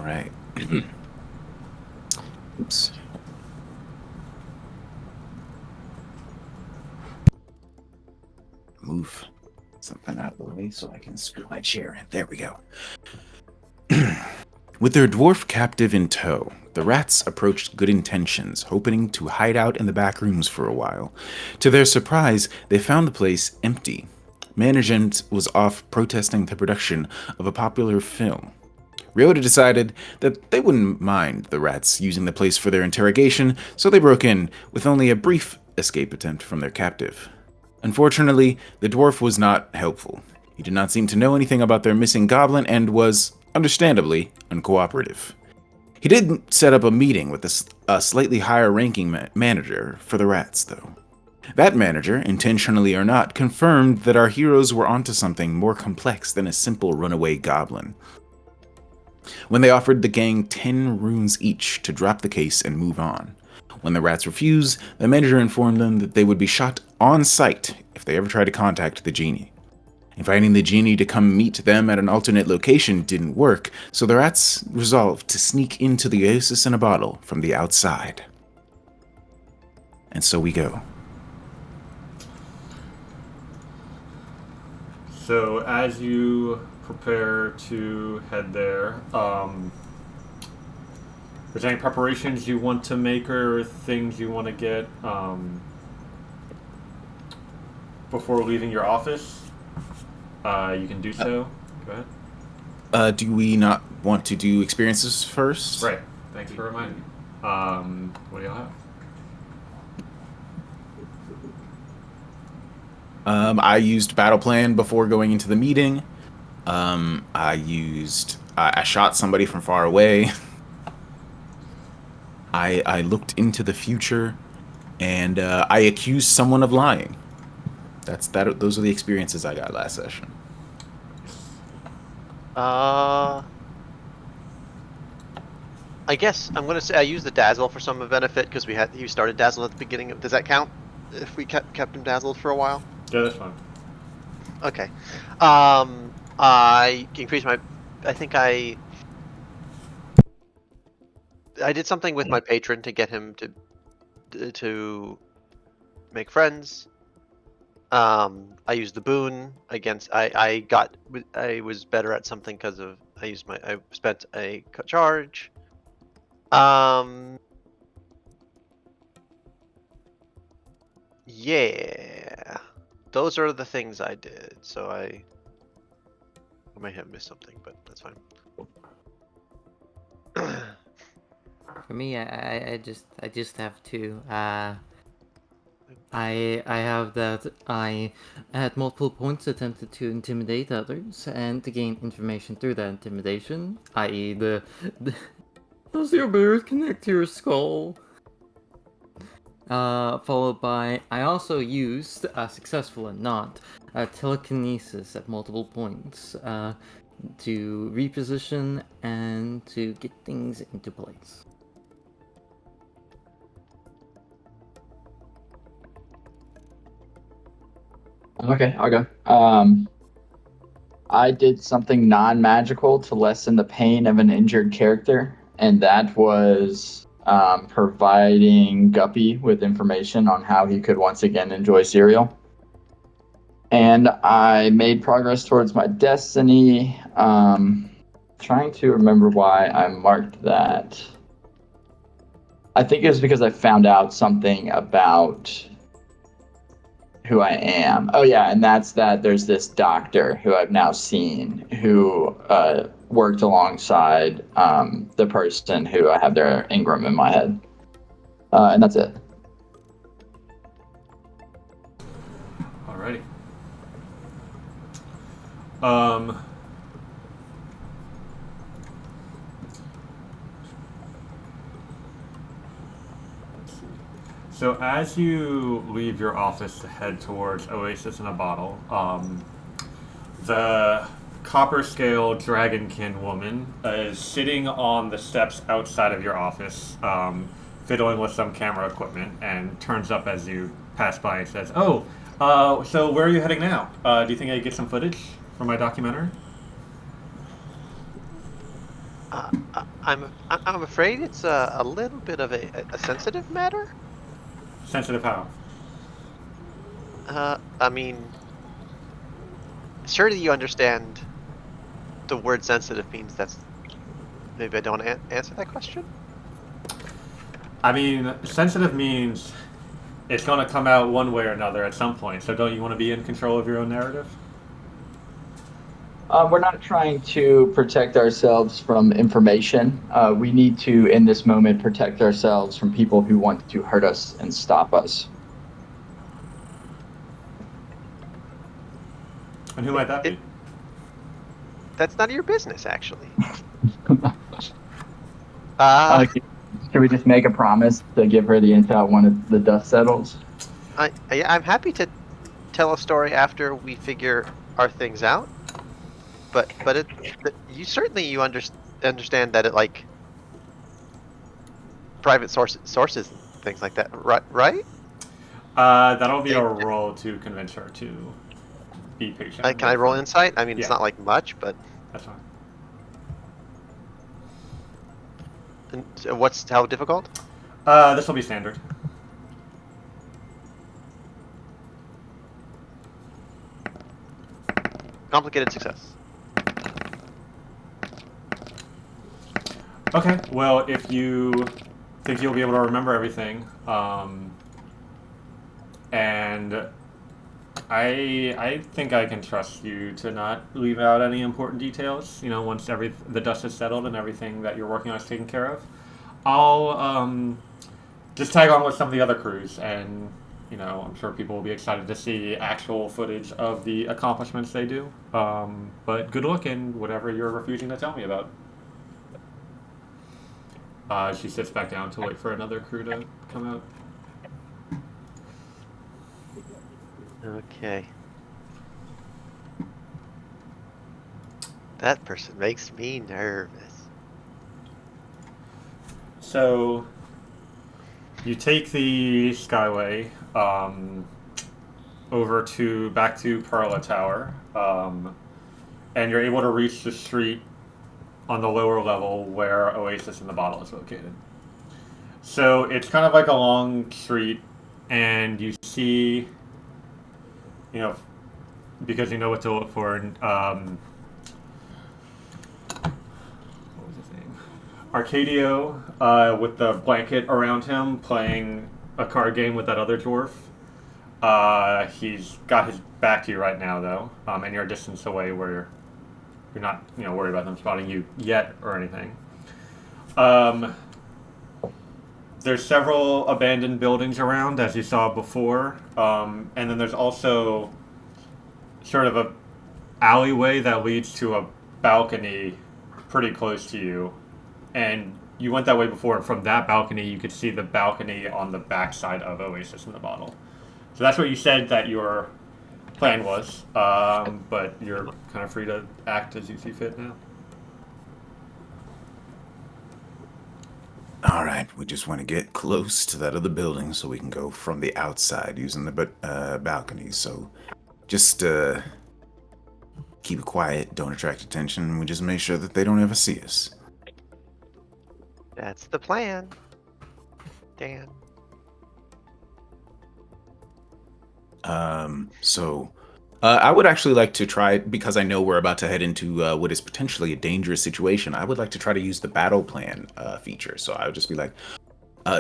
right. Oops. Move something out of the way so I can screw my chair in. There we go. With their dwarf captive in tow, the rats approached Good Intentions, hoping to hide out in the back rooms for a while. To their surprise, they found the place empty. Management was off protesting the production of a popular film. Ryota decided that they wouldn't mind the rats using the place for their interrogation, so they broke in, with only a brief escape attempt from their captive. Unfortunately, the dwarf was not helpful. He did not seem to know anything about their missing goblin and was, understandably, uncooperative. He did set up a meeting with a slightly higher ranking manager for the rats, though. That manager, intentionally or not, confirmed that our heroes were onto something more complex than a simple runaway goblin. When they offered the gang 10 runes each to drop the case and move on. When the rats refused, the manager informed them that they would be shot on sight if they ever tried to contact the genie. Inviting the genie to come meet them at an alternate location didn't work, so the rats resolved to sneak into the oasis in a bottle from the outside. And so we go. So as you prepare to head there, there's any preparations you want to make or things you want to get before leaving your office? You can do so. Go ahead. Do we not want to do experiences first? Right. Thanks for reminding me. What do y'all have? I used battle plan before going into the meeting. I shot somebody from far away. I looked into the future, and I accused someone of lying. Those are the experiences I got last session. I guess I'm gonna say I used the dazzle for some benefit because you started dazzle at the beginning. Does that count? If we kept him dazzled for a while? Yeah, that's fine. Okay. I increased my. I think I did something with my patron to get him to make friends. I used the boon against. I was better at something because of I spent a charge. Yeah, those are the things I did. So I might have missed something, but that's fine. For me, I just have two. I have that I at multiple points attempted to intimidate others and to gain information through that intimidation, i.e. the does your beard connect to your skull? Followed by I also used successful and not telekinesis at multiple points to reposition and to get things into place. Okay, I'll go. I did something non-magical to lessen the pain of an injured character, and that was providing Guppy with information on how he could once again enjoy cereal. And I made progress towards my destiny. Trying to remember why I marked that. I think it was because I found out something about who I am. Oh yeah, and that's that there's this doctor who I've now seen who worked alongside the person who I have their engram in my head. And that's it. Alrighty. So as you leave your office to head towards Oasis in a Bottle, the copper scale dragonkin woman is sitting on the steps outside of your office, fiddling with some camera equipment, and turns up as you pass by and says, "Oh, so where are you heading now? Do you think I could get some footage for my documentary?" I'm afraid it's a little bit of a sensitive matter. Sensitive how? I mean, surely you understand the word sensitive means that's maybe I don't answer that question. I mean, sensitive means it's going to come out one way or another at some point. So don't you want to be in control of your own narrative? We're not trying to protect ourselves from information. We need to, in this moment, protect ourselves from people who want to hurt us and stop us. And who might that be? That's none of your business, actually. Uh, Should we just make a promise to give her the intel when the dust settles? I'm happy to tell a story after we figure our things out, but you certainly understand that it like private sources and things like that, right? That'll be a They, roll to convince her to be patient and can I wait roll for it. insight? I mean, it's Yeah, not like much, but that's fine. what's how difficult? This will be standard. Complicated success. Okay, well, if you think you'll be able to remember everything, and I think I can trust you to not leave out any important details. You know, once the dust is settled and everything that you're working on is taken care of, I'll just tag on with some of the other crews, and you know, I'm sure people will be excited to see actual footage of the accomplishments they do. But good luck in whatever you're refusing to tell me about. She sits back down to wait for another crew to come out. Okay. That person makes me nervous. So you take the Skyway back to Perla Tower, and you're able to reach the street on the lower level where Oasis in the Bottle is located. So it's kind of like a long street, and you see, you know, because you know what to look for. What was his name? Arcadio, with the blanket around him, playing a card game with that other dwarf. He's got his back to you right now, though, and you're a distance away where you're not, you know, worried about them spotting you yet or anything. There's several abandoned buildings around, as you saw before, and then there's also sort of a alleyway that leads to a balcony pretty close to you, and you went that way before, and from that balcony you could see the balcony on the backside of Oasis in the Bottle. So that's what you said that your plan was, but you're kind of free to act as you see fit now. All right, we just want to get close to that other building so we can go from the outside using the balcony. So just keep it quiet, don't attract attention, and we just make sure that they don't ever see us. That's the plan. Dan. I would actually like to try, because I know we're about to head into what is potentially a dangerous situation. I would like to try to use the battle plan feature. So I would just be like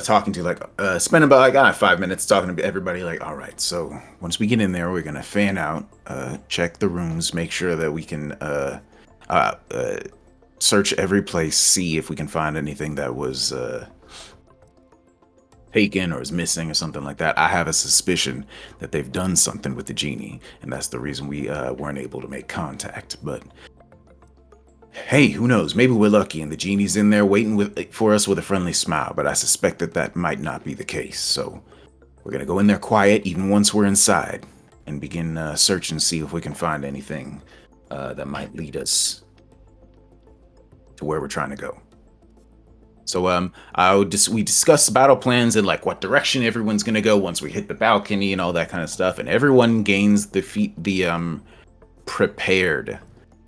talking to spend about 5 minutes talking to everybody. Like, all right, so once we get in there, we're gonna fan out, check the rooms, make sure that we can search every place, see if we can find anything that was taken or is missing or something like that. I have a suspicion that they've done something with the genie, and that's the reason we weren't able to make contact. But hey, who knows? Maybe we're lucky and the genie's in there waiting for us with a friendly smile, but I suspect that might not be the case. So we're going to go in there quiet, even once we're inside, and begin search and see if we can find anything that might lead us to where we're trying to go. So we discussed battle plans and like what direction everyone's gonna go once we hit the balcony and all that kind of stuff, and everyone gains the prepared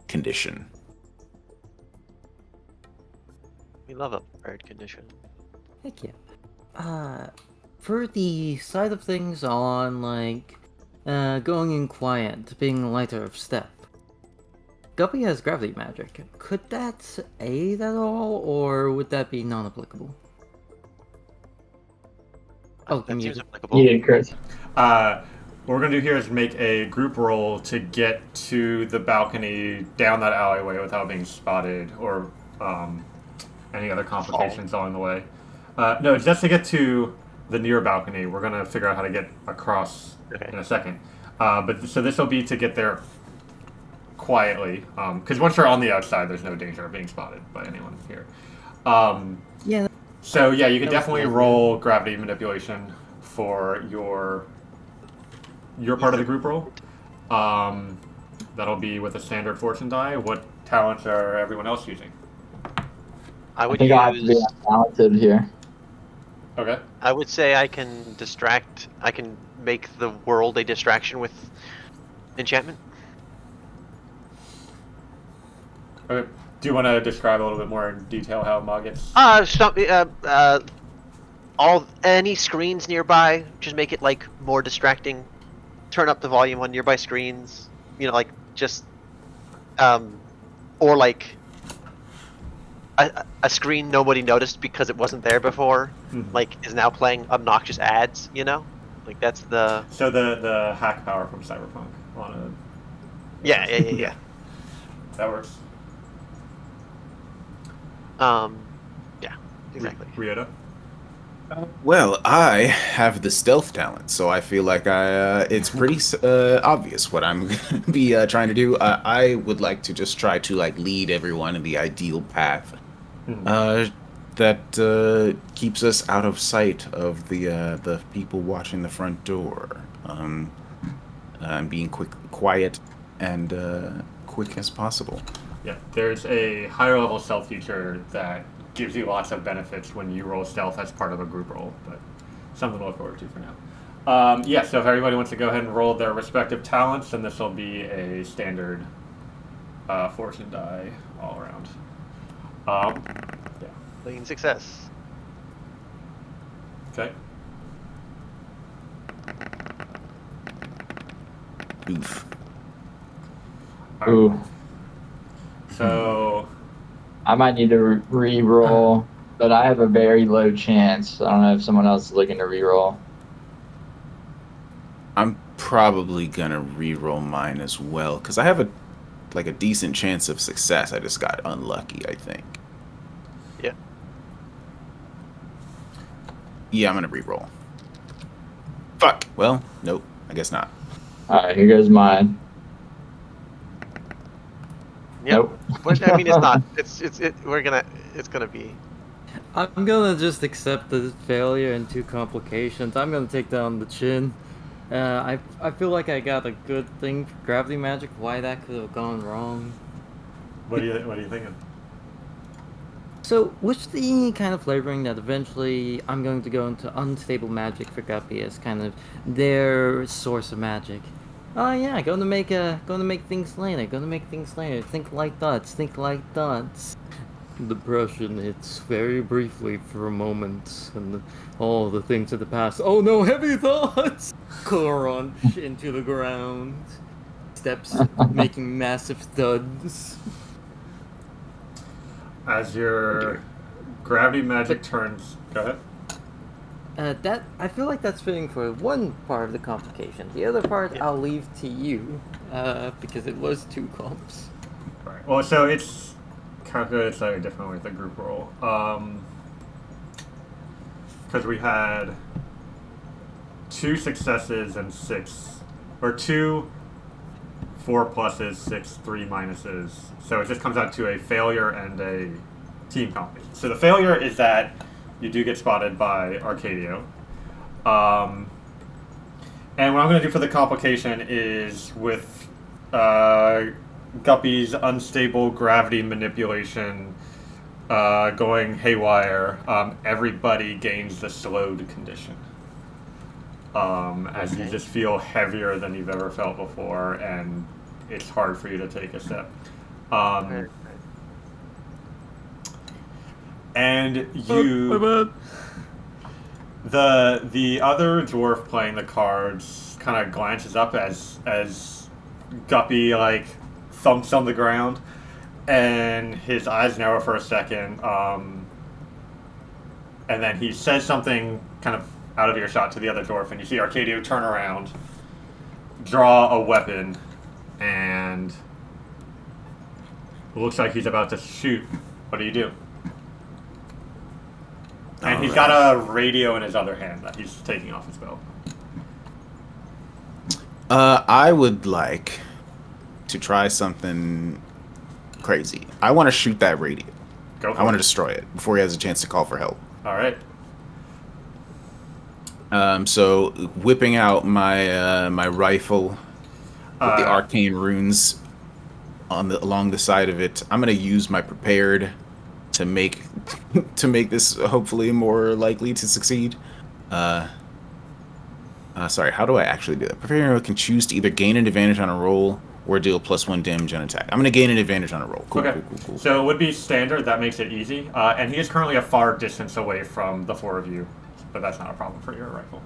condition. We love a prepared condition. Heck yeah. For the side of things on, like, going in quiet, being lighter of step. Guppy has gravity magic. Could that aid at all, or would that be non-applicable? Oh, you That seems muted. applicable. Yeah, Chris. What we're gonna do here is make a group roll to get to the balcony down that alleyway without being spotted or any other complications along the way. No, just to get to the near balcony. We're gonna figure out how to get across Okay. in a second. So this will be to get there quietly, because once you're on the outside, there's no danger of being spotted by anyone here. Yeah. So yeah, you can That was definitely nice, roll gravity manipulation for your part of the group roll. That'll be with a standard fortune die. What talents are everyone else using? I I would think I'll have to be use. talented here. Okay. I would say I can distract. I can make the world a distraction with enchantment. Okay. Do you want to describe a little bit more in detail how Mog gets? Any screens nearby, just make it like more distracting. Turn up the volume on nearby screens. You know, like just, or like a screen nobody noticed because it wasn't there before, like is now playing obnoxious ads. You know, like that's the. So the hack power from Cyberpunk on a. Yeah. That works. Yeah, exactly. Ryota? Well, I have the stealth talent, so I feel like it's pretty obvious what I'm going to be trying to do. I would like to just try to like lead everyone in the ideal path that keeps us out of sight of the people watching the front door. And being quiet, and quick as possible. Yeah, there's a higher level stealth feature that gives you lots of benefits when you roll stealth as part of a group roll, but something to look forward to for now. Yeah, so if everybody wants to go ahead and roll their respective talents, then this will be a standard fortune die all around. Yeah. Clean success. Okay. Oof. All right. Ooh, So I might need to re-roll, but I have a very low chance. I don't know if someone else is looking to re-roll. I'm probably gonna re-roll mine as well, because I have a decent chance of success. I just got unlucky, I think. Yeah. Yeah, I'm gonna re-roll. Fuck. Well, nope. I guess not. All right, here goes mine. Yep. Nope. Which, I mean, it's not. It's gonna be. I'm gonna just accept the failure and 2 complications. I'm gonna take down the chin. I feel like I got a good thing for gravity magic. Why that could have gone wrong. what are you thinking? So, which the kind of flavoring that eventually I'm going to go into unstable magic for Guppy as kind of their source of magic. Oh yeah, gonna make things later. Think like dots. Depression hits very briefly for a moment, and all the things of the past. Oh no, heavy thoughts! Crunch into the ground. Steps making massive thuds. As your gravity magic turns, go ahead. That I feel like that's fitting for one part of the complication. The other part I'll leave to you, because it was 2 comps. Right. Well, so it's calculated slightly differently with the group roll. Because we had 2 successes and 6, or 2 4 pluses, 6 3 minuses. So it just comes out to a failure and a team competition. So the failure is that you do get spotted by Arcadio. And what I'm going to do for the complication is with Guppy's unstable gravity manipulation going haywire, everybody gains the slowed condition. As you just feel heavier than you've ever felt before, and it's hard for you to take a step. And My you, bad. the other dwarf playing the cards, kind of glances up as Guppy like thumps on the ground, and his eyes narrow for a second. And then he says something kind of out of earshot to the other dwarf, and you see Arcadio turn around, draw a weapon, and it looks like he's about to shoot. What do you do? And he's got a radio in his other hand that he's taking off his belt. I would like to try something crazy. I want to shoot that radio. Go for I want to it. destroy it before he has a chance to call for help. All right. So whipping out my my rifle with the arcane runes along the side of it, I'm gonna use my prepared to make this hopefully more likely to succeed. Sorry, how do I actually do that? Prepared can choose to either gain an advantage on a roll or deal +1 damage on attack. I'm gonna gain an advantage on a roll. Cool, Okay. cool. So it would be standard. That makes it easy. And he is currently a far distance away from the four of you, but that's not a problem for your rifle.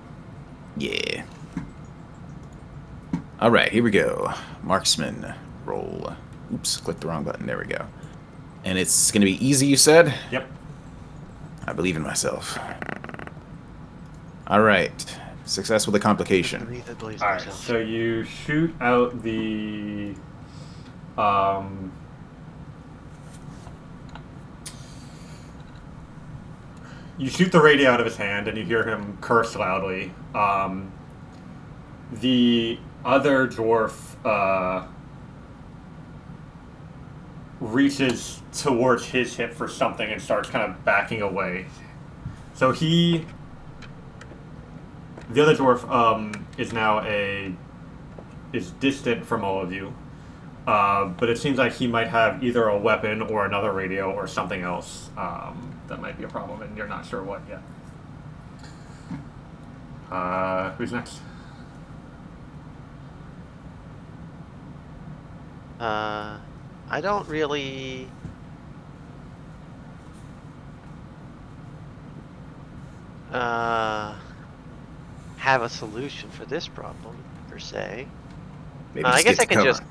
Yeah. All right, here we go. Marksman roll. Oops, clicked the wrong button. There we go. And it's going to be easy, you said? Yep. I believe in myself. All right. Success with a complication. Breathe and believes All in right. himself. So you shoot out the. You shoot the radio out of his hand, and you hear him curse loudly. The other dwarf reaches towards his hip for something and starts kind of backing away. So the other dwarf is now is distant from all of you, but it seems like he might have either a weapon or another radio or something else that might be a problem, and you're not sure what yet. Who's next? I don't really. Have a solution for this problem per se. Maybe I just guess get I to can cover. just.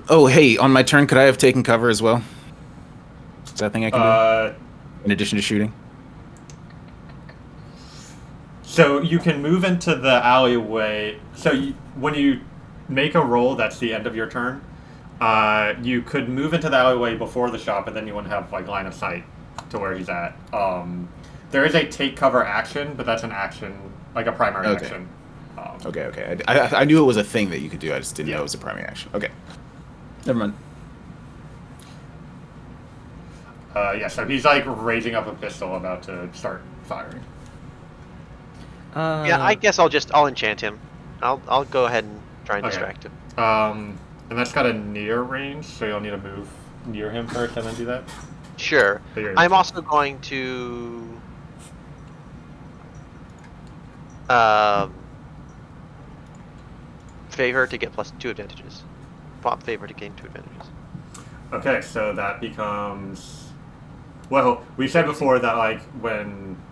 Oh, hey, on my turn, could I have taken cover as well? Is that a thing I can do? In addition to shooting? So you can move into the alleyway. So when you make a roll, that's the end of your turn. You could move into the alleyway before the shop, and then you wouldn't have like line of sight to where he's at. There is a take cover action, but that's an action, like a primary Okay. action. Okay. I knew it was a thing that you could do. I just didn't know it was a primary action. Okay. Never mind. Yeah, so he's like raising up a pistol, about to start firing. Yeah, I guess I'll enchant him. I'll go ahead and try and Okay. distract him. And that's got a near range, so you'll need to move near him first and then do that. Sure. So you're- I'm also going to favor to get +2 advantages. Pop favor to gain 2 advantages. Okay, so that becomes. Well, we said before that like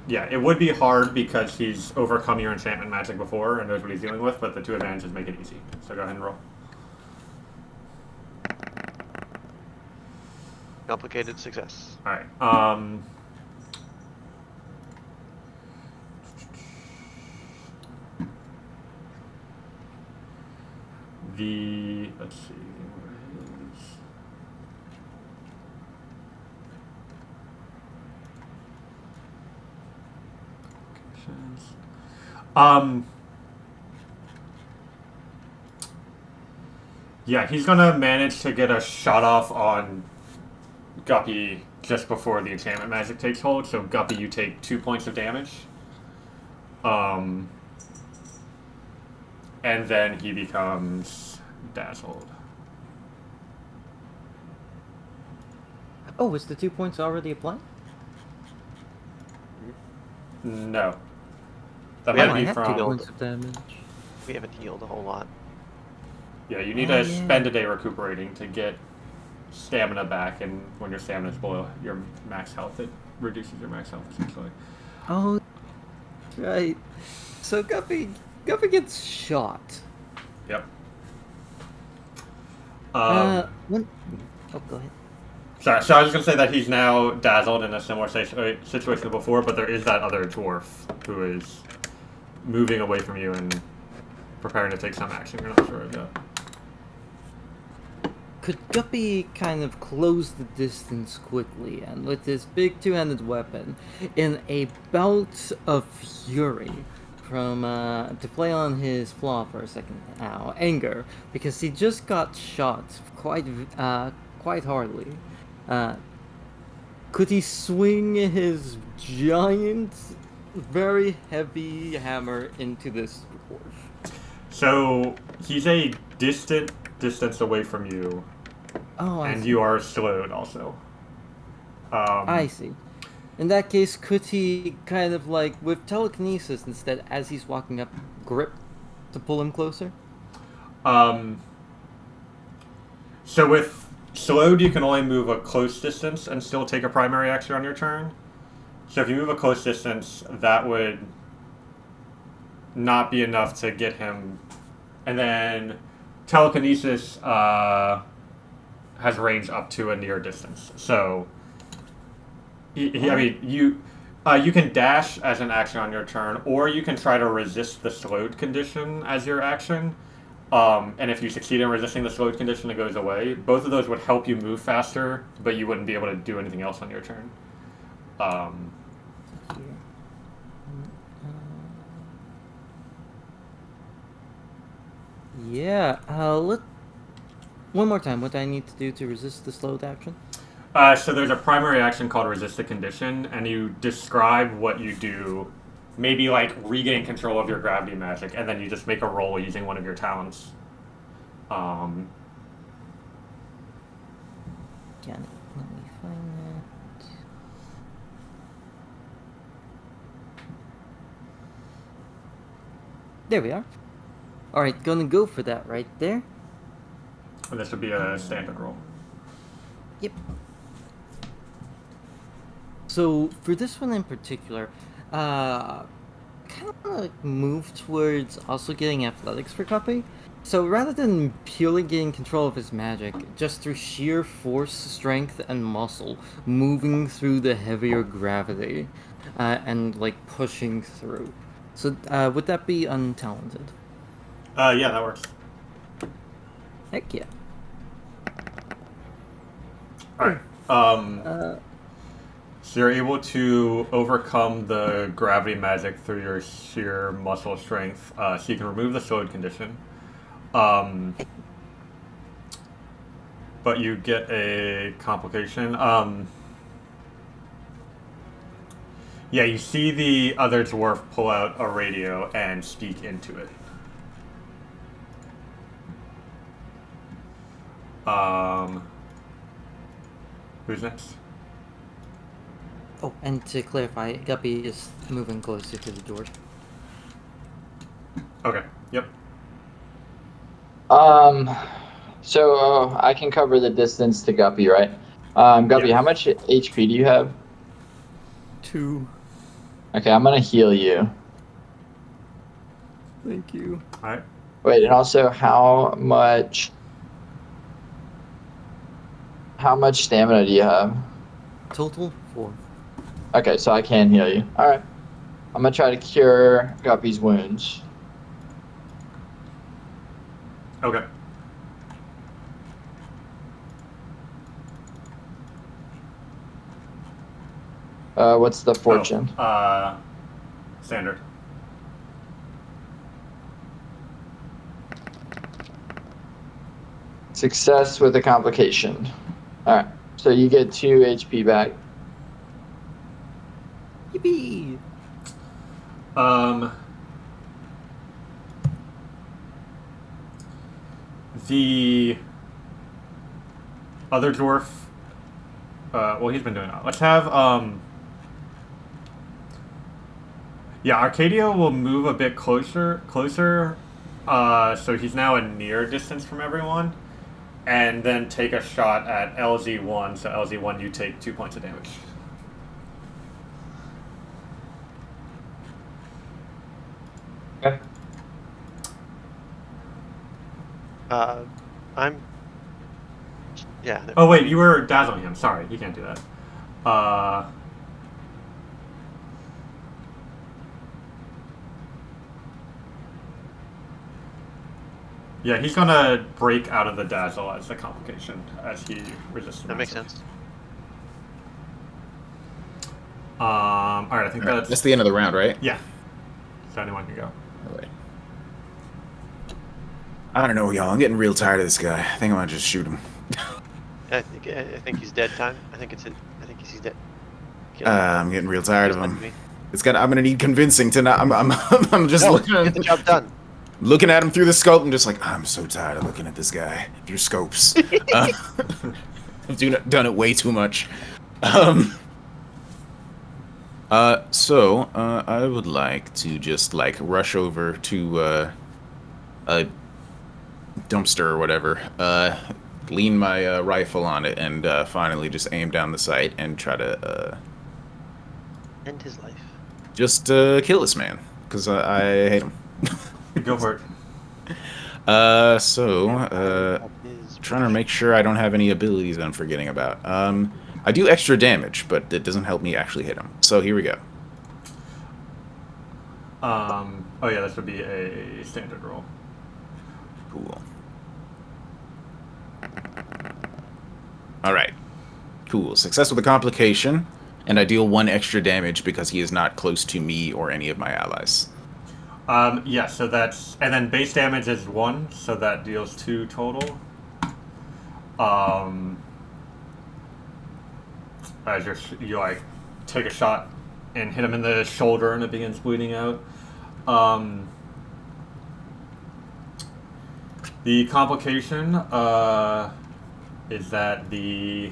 it would be hard because he's overcome your enchantment magic before and knows what he's dealing with, but the 2 advantages make it easy. So go ahead and roll. Complicated success. All right. Let's see. Where is? Yeah, he's gonna manage to get a shot off on Guppy just before the enchantment magic takes hold. So Guppy, you take 2 points of damage. And then he becomes dazzled. Oh, is the 2 points already applied? No. That We might haven't be had from. to Two go- points of damage. We haven't healed a whole lot. Yeah, you need to spend a day recuperating to get stamina back, and when your stamina is below your max health, it reduces your max health essentially. Oh, right. So Guppy gets shot. Yep. When... Oh, go ahead. Sorry, so I was going to say that he's now dazzled in a similar situation to before, but there is that other dwarf who is moving away from you and preparing to take some action. You're not sure of yet. Could Guppy kind of close the distance quickly and with his big two-handed weapon, in a bout of fury, from to play on his flaw for a second now, anger, because he just got shot quite hardly. Could he swing his giant, very heavy hammer into this dwarf? So he's a distant distance away from you. Oh, I and see. you are slowed also. I see. In that case, could he kind of like, with telekinesis instead, as he's walking up, grip to pull him closer? So with slowed, you can only move a close distance and still take a primary action on your turn. So if you move a close distance, that would not be enough to get him. And then telekinesis has range up to a near distance. So, I mean, you can dash as an action on your turn, or you can try to resist the slowed condition as your action. And if you succeed in resisting the slowed condition, it goes away. Both of those would help you move faster, but you wouldn't be able to do anything else on your turn. Yeah, one more time, what do I need to do to resist the slowed action? So there's a primary action called resist a condition, and you describe what you do, maybe like regain control of your gravity magic, and then you just make a roll using one of your talents. Got it. Let me find that. There we are. Alright, gonna go for that right there. And this would be a standard roll. Yep. So for this one in particular, kind of want to move towards also getting athletics for Guppy. So rather than purely getting control of his magic, just through sheer force, strength, and muscle, moving through the heavier gravity, and like pushing through. So would that be untalented? Yeah, that works. Heck yeah. Alright. So you're able to overcome the gravity magic through your sheer muscle strength. So you can remove the slowed condition. But you get a complication. Yeah, you see the other dwarf pull out a radio and speak into it. Who's next? Oh, and to clarify, Guppy is moving closer to the door. Okay, yep. So I can cover the distance to Guppy, right? Guppy, Yeah. how much HP do you have? 2. Okay, I'm gonna heal you. Thank you. Alright. Wait, and also how much stamina do you have? Total 4. Okay, so I can heal you. All right. I'm gonna try to cure Guppy's wounds. Okay. What's the fortune? Standard. Success with a complication. All right. So you get 2 HP back. Yippee! The other dwarf. Well, he's been doing that. Let's have yeah, Arcadia will move a bit closer, So he's now a near distance from everyone, and then take a shot at LZ1. So LZ1, you take 2 points of damage. Okay. I'm. Yeah. Oh wait, you were dazzling him. Sorry, you can't do that. Yeah, he's gonna break out of the dazzle as the complication as he resists. That makes sense. All right, I think that's That's the end of the round, right? yeah. So anyone can go. Oh, wait. I don't know, y'all. I'm getting real tired of this guy. I think I might just shoot him. I think he's dead. Time. I think he's dead. Kill him. I'm getting real tired of Feels him. like me. I'm gonna need convincing to not. I'm just No, looking get the job done. looking at him through the scope. I'm just like, I'm so tired of looking at this guy through scopes. I've done it way too much. So I would like to just like rush over to a dumpster or whatever. Lean my rifle on it and finally just aim down the sight and try to End his life. just kill this man because I hate him. Go for it. Trying to make sure I don't have any abilities I'm forgetting about. I do extra damage, but it doesn't help me actually hit him. So here we go. Oh yeah, this would be a standard roll. Cool. All right. Cool. Success with a complication, and I deal 1 extra damage because he is not close to me or any of my allies. Yeah, so that's and then base damage is 1, so that deals 2 total. As you like take a shot and hit him in the shoulder and it begins bleeding out. The complication is that the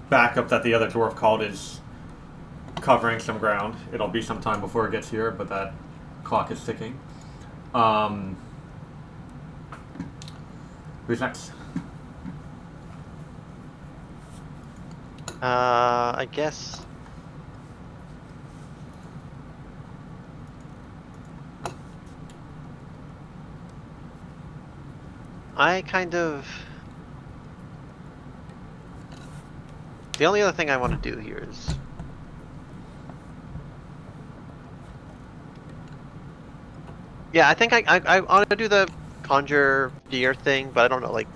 backup that the other dwarf called is covering some ground. It'll be some time before it gets here, but that clock is ticking. Who's next? I guess. I kind of. The only other thing I want to do here is. Yeah, I think I want to do the conjure deer thing, but I don't know, like.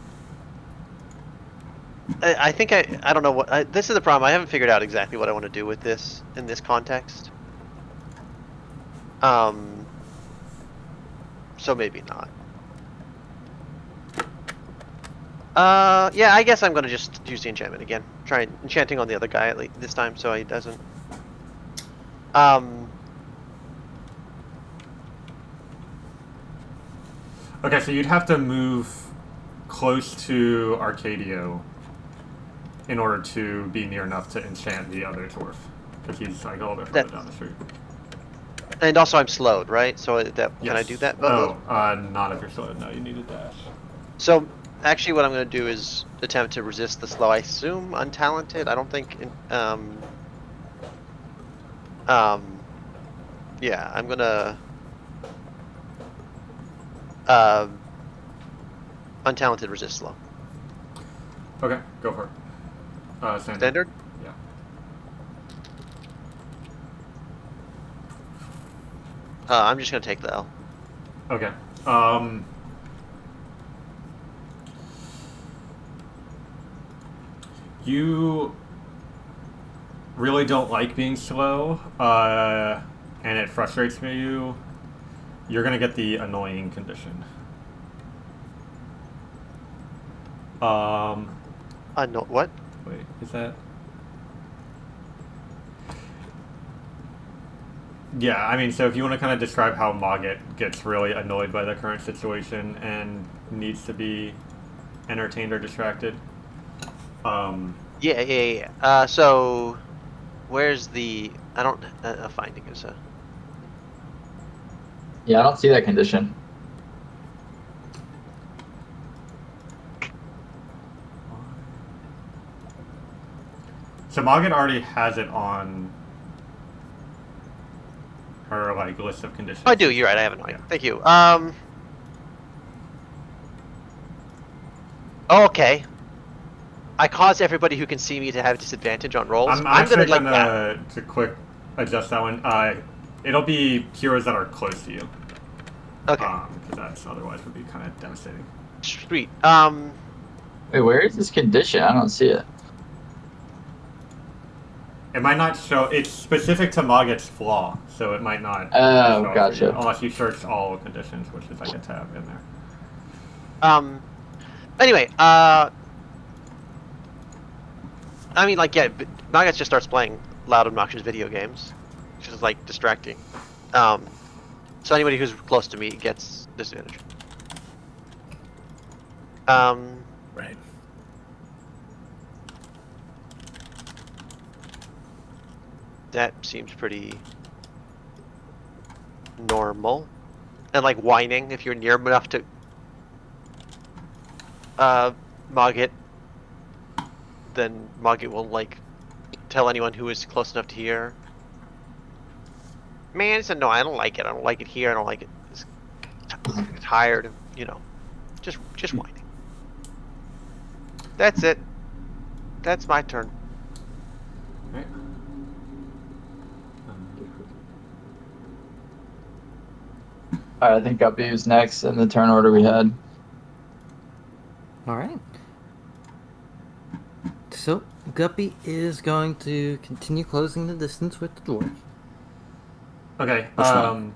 I think I don't know what this is the problem. I haven't figured out exactly what I want to do with this in this context. So maybe not. Yeah, I guess I'm gonna just use the enchantment again. Try enchanting on the other guy at least this time, so he doesn't. Okay, so you'd have to move close to Arcadio in order to be near enough to enchant the other dwarf, because he's like a little bit further down the street. And also I'm slowed, right? So that Yes. can I do that? Oh, not if you're slowed. No, you need a dash. So actually, what I'm gonna do is attempt to resist the slow. I assume untalented. I don't think. Yeah, I'm gonna. Untalented resist slow. Okay, go for it. Standard? Yeah. I'm just gonna take the L. Okay. You really don't like being slow, and it frustrates you. You're gonna get the annoying condition. No, what? Wait, is that? Yeah, I mean, so if you want to kind of describe how Mogget gets really annoyed by the current situation and needs to be entertained or distracted. Yeah. So, where's the? I don't. Finding is a. Yeah, I don't see that condition. So Morgan already has it on her like list of conditions. I do. You're right. I have annoying. Yeah. Thank you. Okay. I cause everybody who can see me to have disadvantage on rolls. I'm I'm gonna actually like that. gonna to quick adjust that one. It'll be heroes that are close to you. Okay. Because that's otherwise would be kind of devastating. Sweet. Wait, where is this condition? I don't see it. It might not show. It's specific to Mogget's flaw, so it might not Oh, show up for gotcha. you unless you search all conditions, which is like a tab in there. Anyway, I mean, like, yeah, Maggots just starts playing loud, obnoxious video games, which is like distracting. So anybody who's close to me gets disadvantage. Right. That seems pretty normal. And like whining if you're near enough to Mogget, then Mogget will like tell anyone who is close enough to hear. Man, it's annoying. I don't like it. I don't like it here. I don't like it. It's tired of, you know, just whining. That's it. That's my turn. Right. Alright, I think Guppy was next in the turn order we had. All right. So Guppy is going to continue closing the distance with the dwarf. Okay. Which one?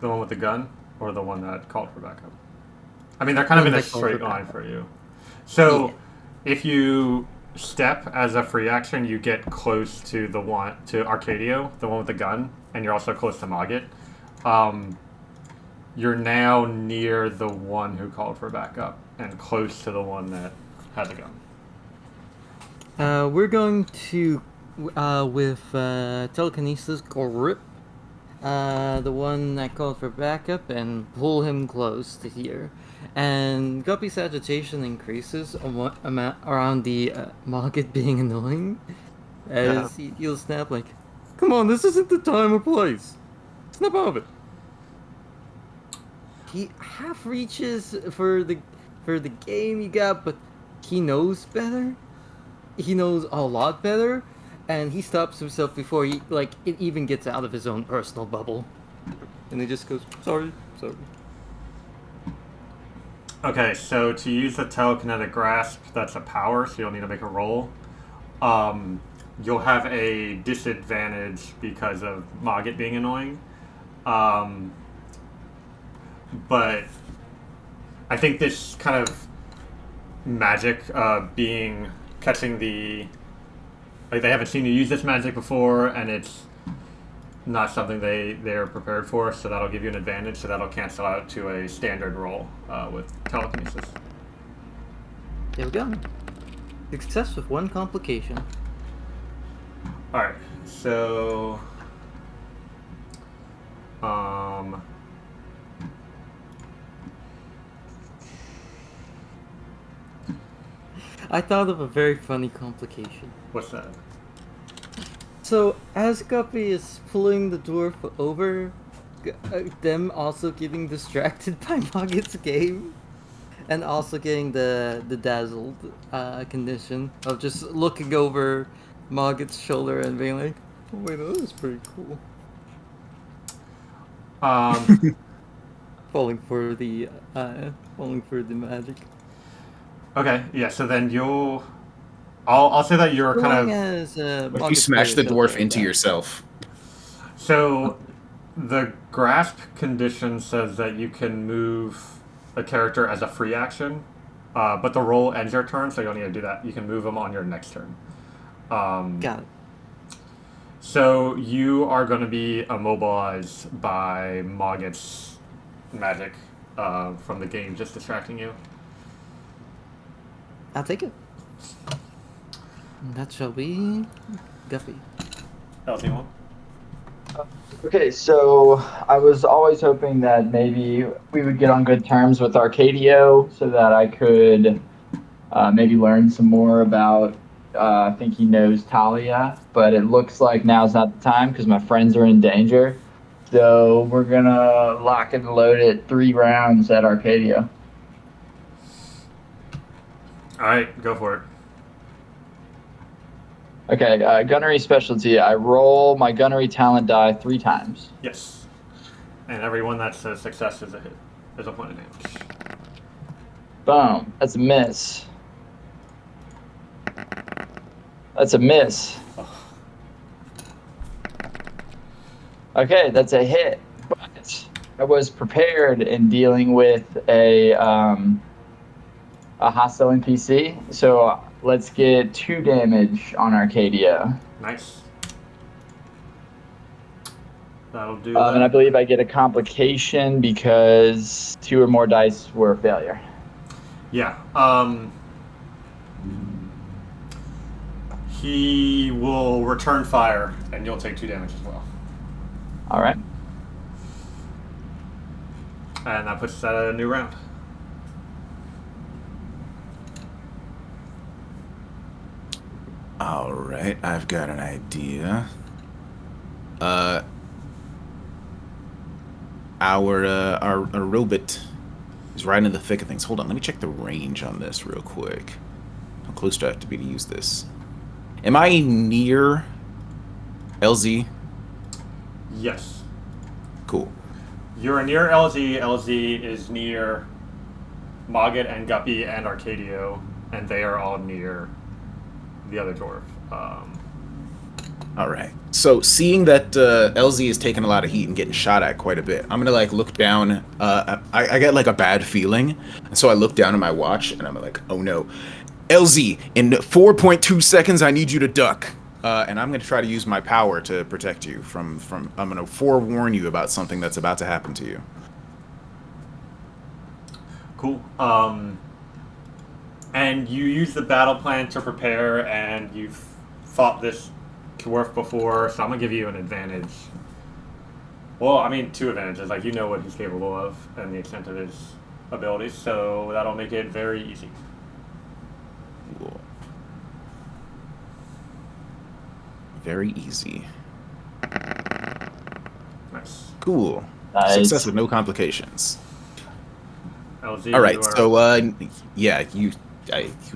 The one with the gun, or the one that called for backup? I mean, they're kind of in a straight line for you. So, if you step as a free action, you get close to the one to Arcadio, the one with the gun, and you're also close to Mogget. You're now near the one who called for backup, and close to the one that had the gun. We're going to, with telekinesis, grip the one that called for backup and pull him close to here. And Guppy's agitation increases around the Mogget being annoying, as he'll snap like, "Come on, this isn't the time or place. Snap out of it." He half reaches for the game you got, but he knows better. He knows a lot better, and he stops himself before it even gets out of his own personal bubble, and he just goes, "Sorry." Okay, so to use the telekinetic grasp, that's a power, so you'll need to make a roll. You'll have a disadvantage because of Mogget being annoying. But I think this kind of magic catching the... Like, they haven't seen you use this magic before, and it's not something they're prepared for, so that'll give you an advantage, so that'll cancel out to a standard roll with telekinesis. There we go. Success with one complication. Alright, so... I thought of a very funny complication. What's that? So, as Guppy is pulling the dwarf over, them also getting distracted by Mogget's game, and also getting the dazzled condition of just looking over Mogget's shoulder and being like, "Oh wait, that is pretty cool." Falling for the magic. Okay, yeah, so then I'll say that you're kind of... What if you smash the dwarf into yourself? So, the grasp condition says that you can move a character as a free action, but the roll ends your turn, so you don't need to do that. You can move them on your next turn. Got it. So, you are going to be immobilized by Mogget's magic from the game just distracting you. I'll take it. And that shall be Guppy. LT1. Okay, so I was always hoping that maybe we would get on good terms with Arcadio so that I could maybe learn some more about. I think he knows Talia, but it looks like now's not the time because my friends are in danger. So we're gonna lock and load it 3 rounds at Arcadia. All right, go for it. Okay, gunnery specialty. I roll my gunnery talent die 3 times. Yes. And everyone that's a success is a hit. Is a point of damage. Boom. That's a miss. That's a miss. Okay, that's a hit. But I was prepared in dealing with a hostile NPC. So let's get 2 damage on Arcadia. Nice. That'll do And I that. believe I get a complication because 2 or more dice were a failure. Yeah. He will return fire, and you'll take 2 damage as well. All right. And that puts us at a new round. All right, I've got an idea. Our robot is right in the thick of things. Hold on, let me check the range on this real quick. How close do I have to be to use this? Am I near LZ? Yes. Cool. You're near LZ. LZ is near Mogget and Guppy and Arcadio, and they are all near the other dwarf. All right. So seeing that LZ is taking a lot of heat and getting shot at quite a bit, I'm gonna like look down. I get like a bad feeling, and so I look down at my watch and I'm like, oh no, LZ, in 4.2 seconds I need you to duck. And I'm gonna try to use my power to protect you from. I'm gonna forewarn you about something that's about to happen to you. Cool. And you use the battle plan to prepare, and you've fought this dwarf before, so I'm gonna give you an advantage. Well, I mean, 2 advantages. Like, you know what he's capable of and the extent of his abilities, so that'll make it very easy. Cool. Very easy. Nice. Cool. Nice. Success with no complications. LZ, All right. you are- So, yeah,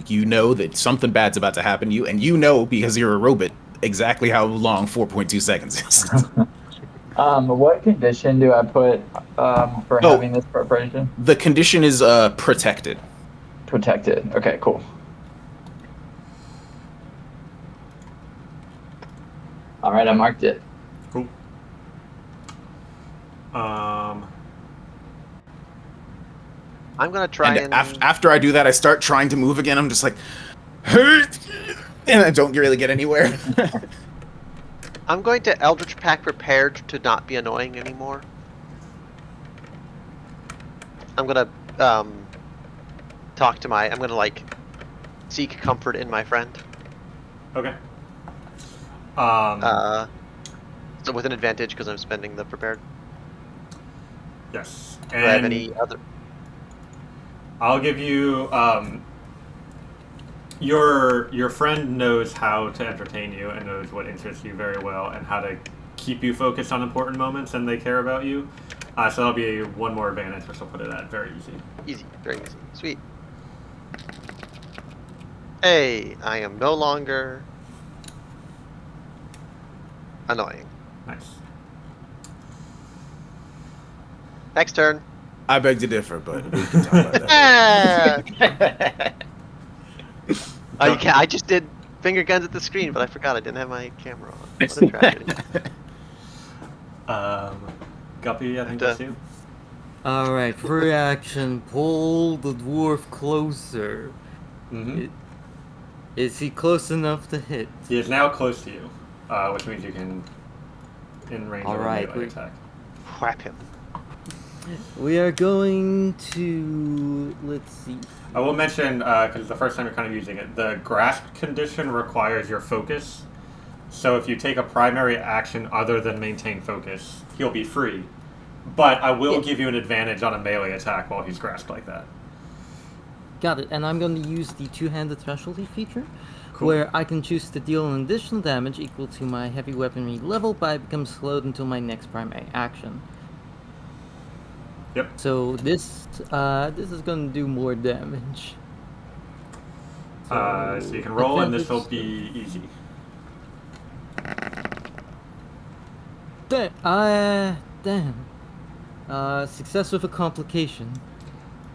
you know that something bad's about to happen to you, and you know because you're a robot exactly how long 4.2 seconds is. What condition do I put for Oh. having this preparation? The condition is protected. Protected. Okay, cool. All right, I marked it. Cool. I'm gonna try And and after I do that, I start trying to move again. I'm just like, and I don't really get anywhere. I'm going to Eldritch Pack prepared to not be annoying anymore. I'm gonna talk to I'm gonna like seek comfort in my friend. Okay. So with an advantage because I'm spending the prepared. Yes. Do I have And any other? I'll give you. Your friend knows how to entertain you and knows what interests you very well and how to keep you focused on important moments, and they care about you. So that'll be 1 more advantage, which I'll put it at very easy. Easy, very easy. Sweet. Hey, I am no longer annoying. Nice. Next turn. I beg to differ, but we can talk about that. You can't. I just did finger guns at the screen, but I forgot I didn't have my camera on. What a tragedy. Guppy, I think that's you. Alright, free action, pull the dwarf closer. Mm-hmm. Is he close enough to hit? He is now close to you, which means you can in range of a Alright, melee attack. Whap him. We are going to... let's see. I will mention, because it's the first time you're kind of using it, the grasp condition requires your focus. So if you take a primary action other than maintain focus, he'll be free. But I will Yeah. give you an advantage on a melee attack while he's grasped like that. Got it. And I'm going to use the two-handed specialty feature, Cool. where I can choose to deal an additional damage equal to my heavy weaponry level, but I become slowed until my next primary action. Yep. So this is going to do more damage. So you can roll, and this will advantage- be easy. Damn. Success with a complication.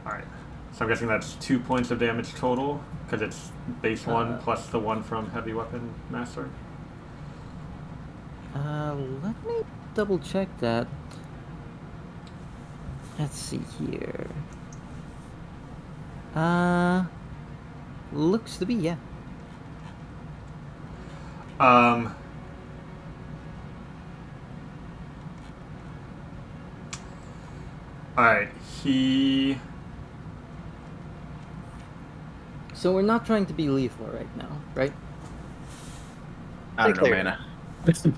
Alright. So I'm guessing that's 2 points of damage total, because it's base 1 plus the 1 from Heavy Weapon Master. Let me double check that. Let's see here. Looks to be, yeah. Alright, he... So we're not trying to be lethal right now, right? I don't know, Clear. man. I So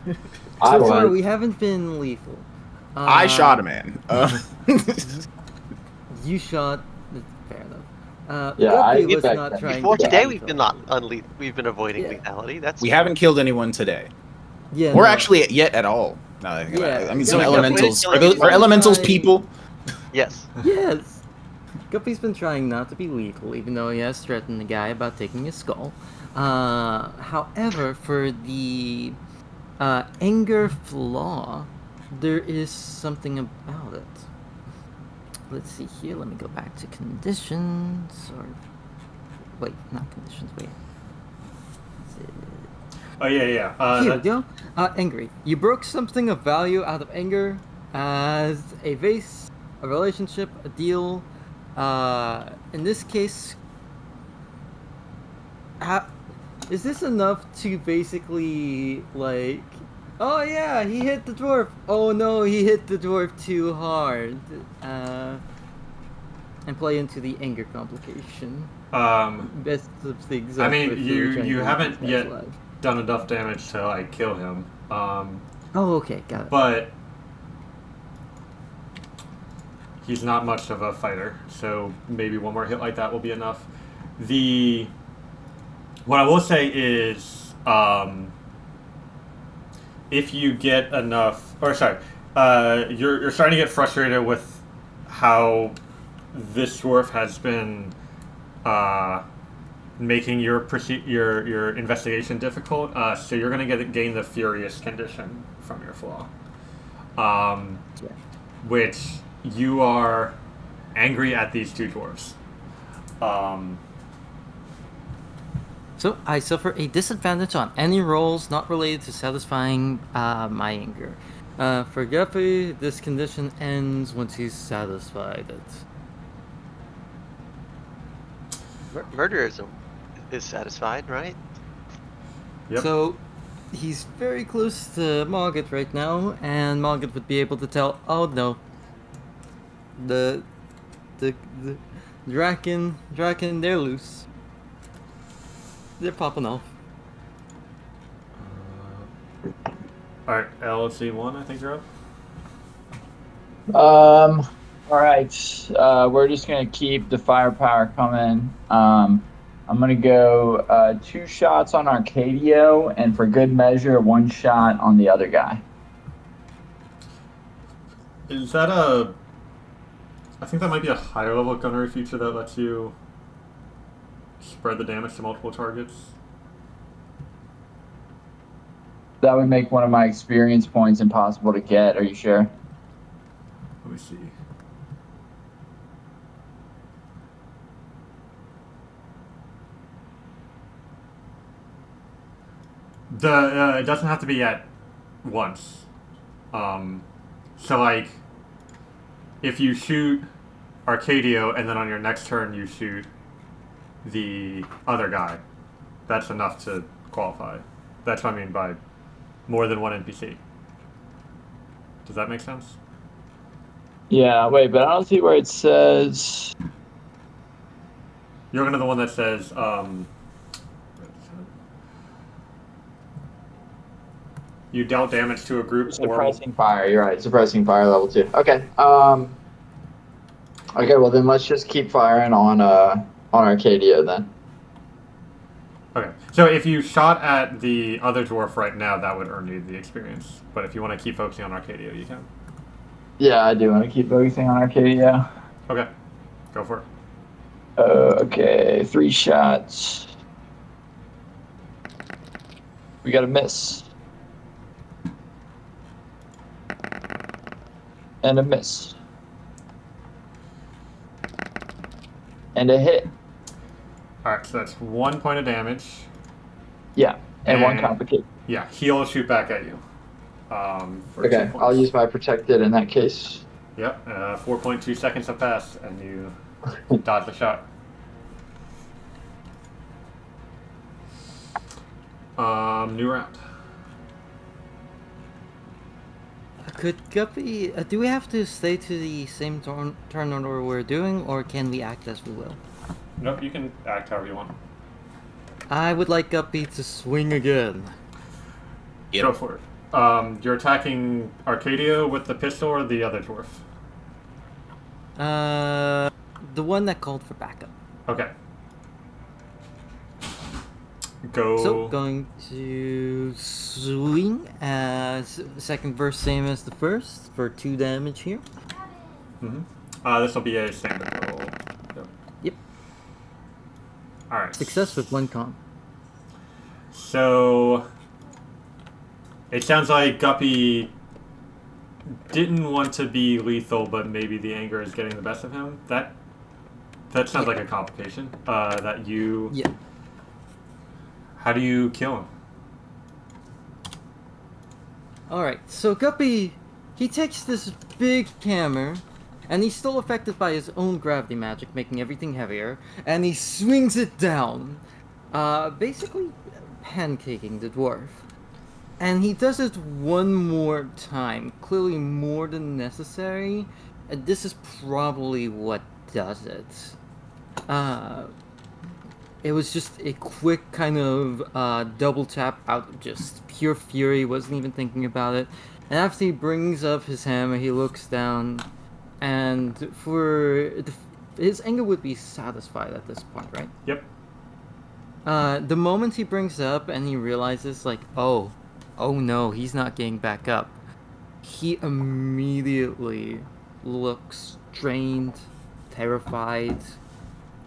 far, was. we haven't been lethal. I shot a man. You shot. Fair enough. Yeah, Guppy I was expect not that. trying Before to be today, we've lethal. been not unlethal. We've been avoiding Yeah. lethality. That's We haven't killed anyone today, Yeah. or no. actually yet at all. Now that I think about it. Yeah, I mean, some yeah, elementals Guppy's are, those, are been elementals trying- people. yes. Yes. Guppy's been trying not to be lethal, even though he has threatened the guy about taking his skull. However, for the anger flaw, there is something about it. Let's see here. Let me go back to conditions. Or wait, not conditions. Wait. Oh, yeah. Here we go. Angry. You broke something of value out of anger as a vase, a relationship, a deal. In this case, is this enough to basically, like, oh yeah, he hit the dwarf. Oh no, he hit the dwarf too hard. And play into the anger complication. Best of things. I up mean, if we were trying to you keep haven't these guys yet alive. done enough damage to, like, kill him. Oh, okay, got it. But he's not much of a fighter, so maybe one more hit like that will be enough. What I will say is, if you get enough, or sorry, you're starting to get frustrated with how this dwarf has been making your investigation difficult. So you're gonna gain the furious condition from your flaw, Yeah. which you are angry at these two dwarves. So I suffer a disadvantage on any rolls not related to satisfying my anger. For Guppy, this condition ends once he's satisfied it. Murder is satisfied, right? Yep. So he's very close to Margit right now, and Margit would be able to tell, oh no, the Draken, they're loose. They're popping off. Alright, LC1, I think you're up. All right. We're just gonna keep the firepower coming. I'm gonna go 2 shots on Arcadio, and for good measure, 1 shot on the other guy. Is that I think that might be a higher level gunnery feature that lets you spread the damage to multiple targets. That would make one of my experience points impossible to get. Are you sure? Let me see. It doesn't have to be at once. So like, if you shoot Arcadio and then on your next turn you shoot the other guy, that's enough to qualify. That's what I mean by more than one NPC. Does that make sense? Yeah. Wait, but I don't see where it says. You're gonna the one that says You dealt damage to a group or Suppressing fire. You're right. Suppressing fire level 2. Okay. Okay. Well, then let's just keep firing on Arcadia then. okay. So if you shot at the other dwarf right now, that would earn you the experience. But if you want to keep focusing on Arcadia, you can. Yeah, I do want to keep focusing on Arcadia. Okay, go for it. Okay, 3 shots. We got a miss. And a miss. And a hit. All right, so that's 1 point of damage. Yeah, and 1 complication. Yeah, he'll shoot back at you. For 2 Okay, points. I'll use my protected in that case. Yep, 4.2 seconds have passed, and you dodge the shot. New round. Could Guppy... do we have to stay to the same turn order we're doing, or can we act as we will? Nope, you can act however you want. I would like Guppy to swing again. Go for it. You're attacking Arcadia with the pistol or the other dwarf? The one that called for backup. Okay. Go. So, going to swing as second burst, same as the first, for 2 damage here. This will be a standard roll. Yep. Alright. Success with 1 con. So, it sounds like Guppy didn't want to be lethal, but maybe the anger is getting the best of him. That sounds like a complication. That you... Yeah. How do you kill him? Alright, so Guppy, he takes this big hammer, and he's still affected by his own gravity magic, making everything heavier, and he swings it down, basically pancaking the dwarf. And he does it 1 more time, clearly more than necessary, and this is probably what does it. It was just a quick kind of double tap out of just pure fury, wasn't even thinking about it. And after he brings up his hammer, he looks down, and his anger would be satisfied at this point, right? Yep. The moment he brings up and he realizes, like, oh no, he's not getting back up, he immediately looks drained, terrified,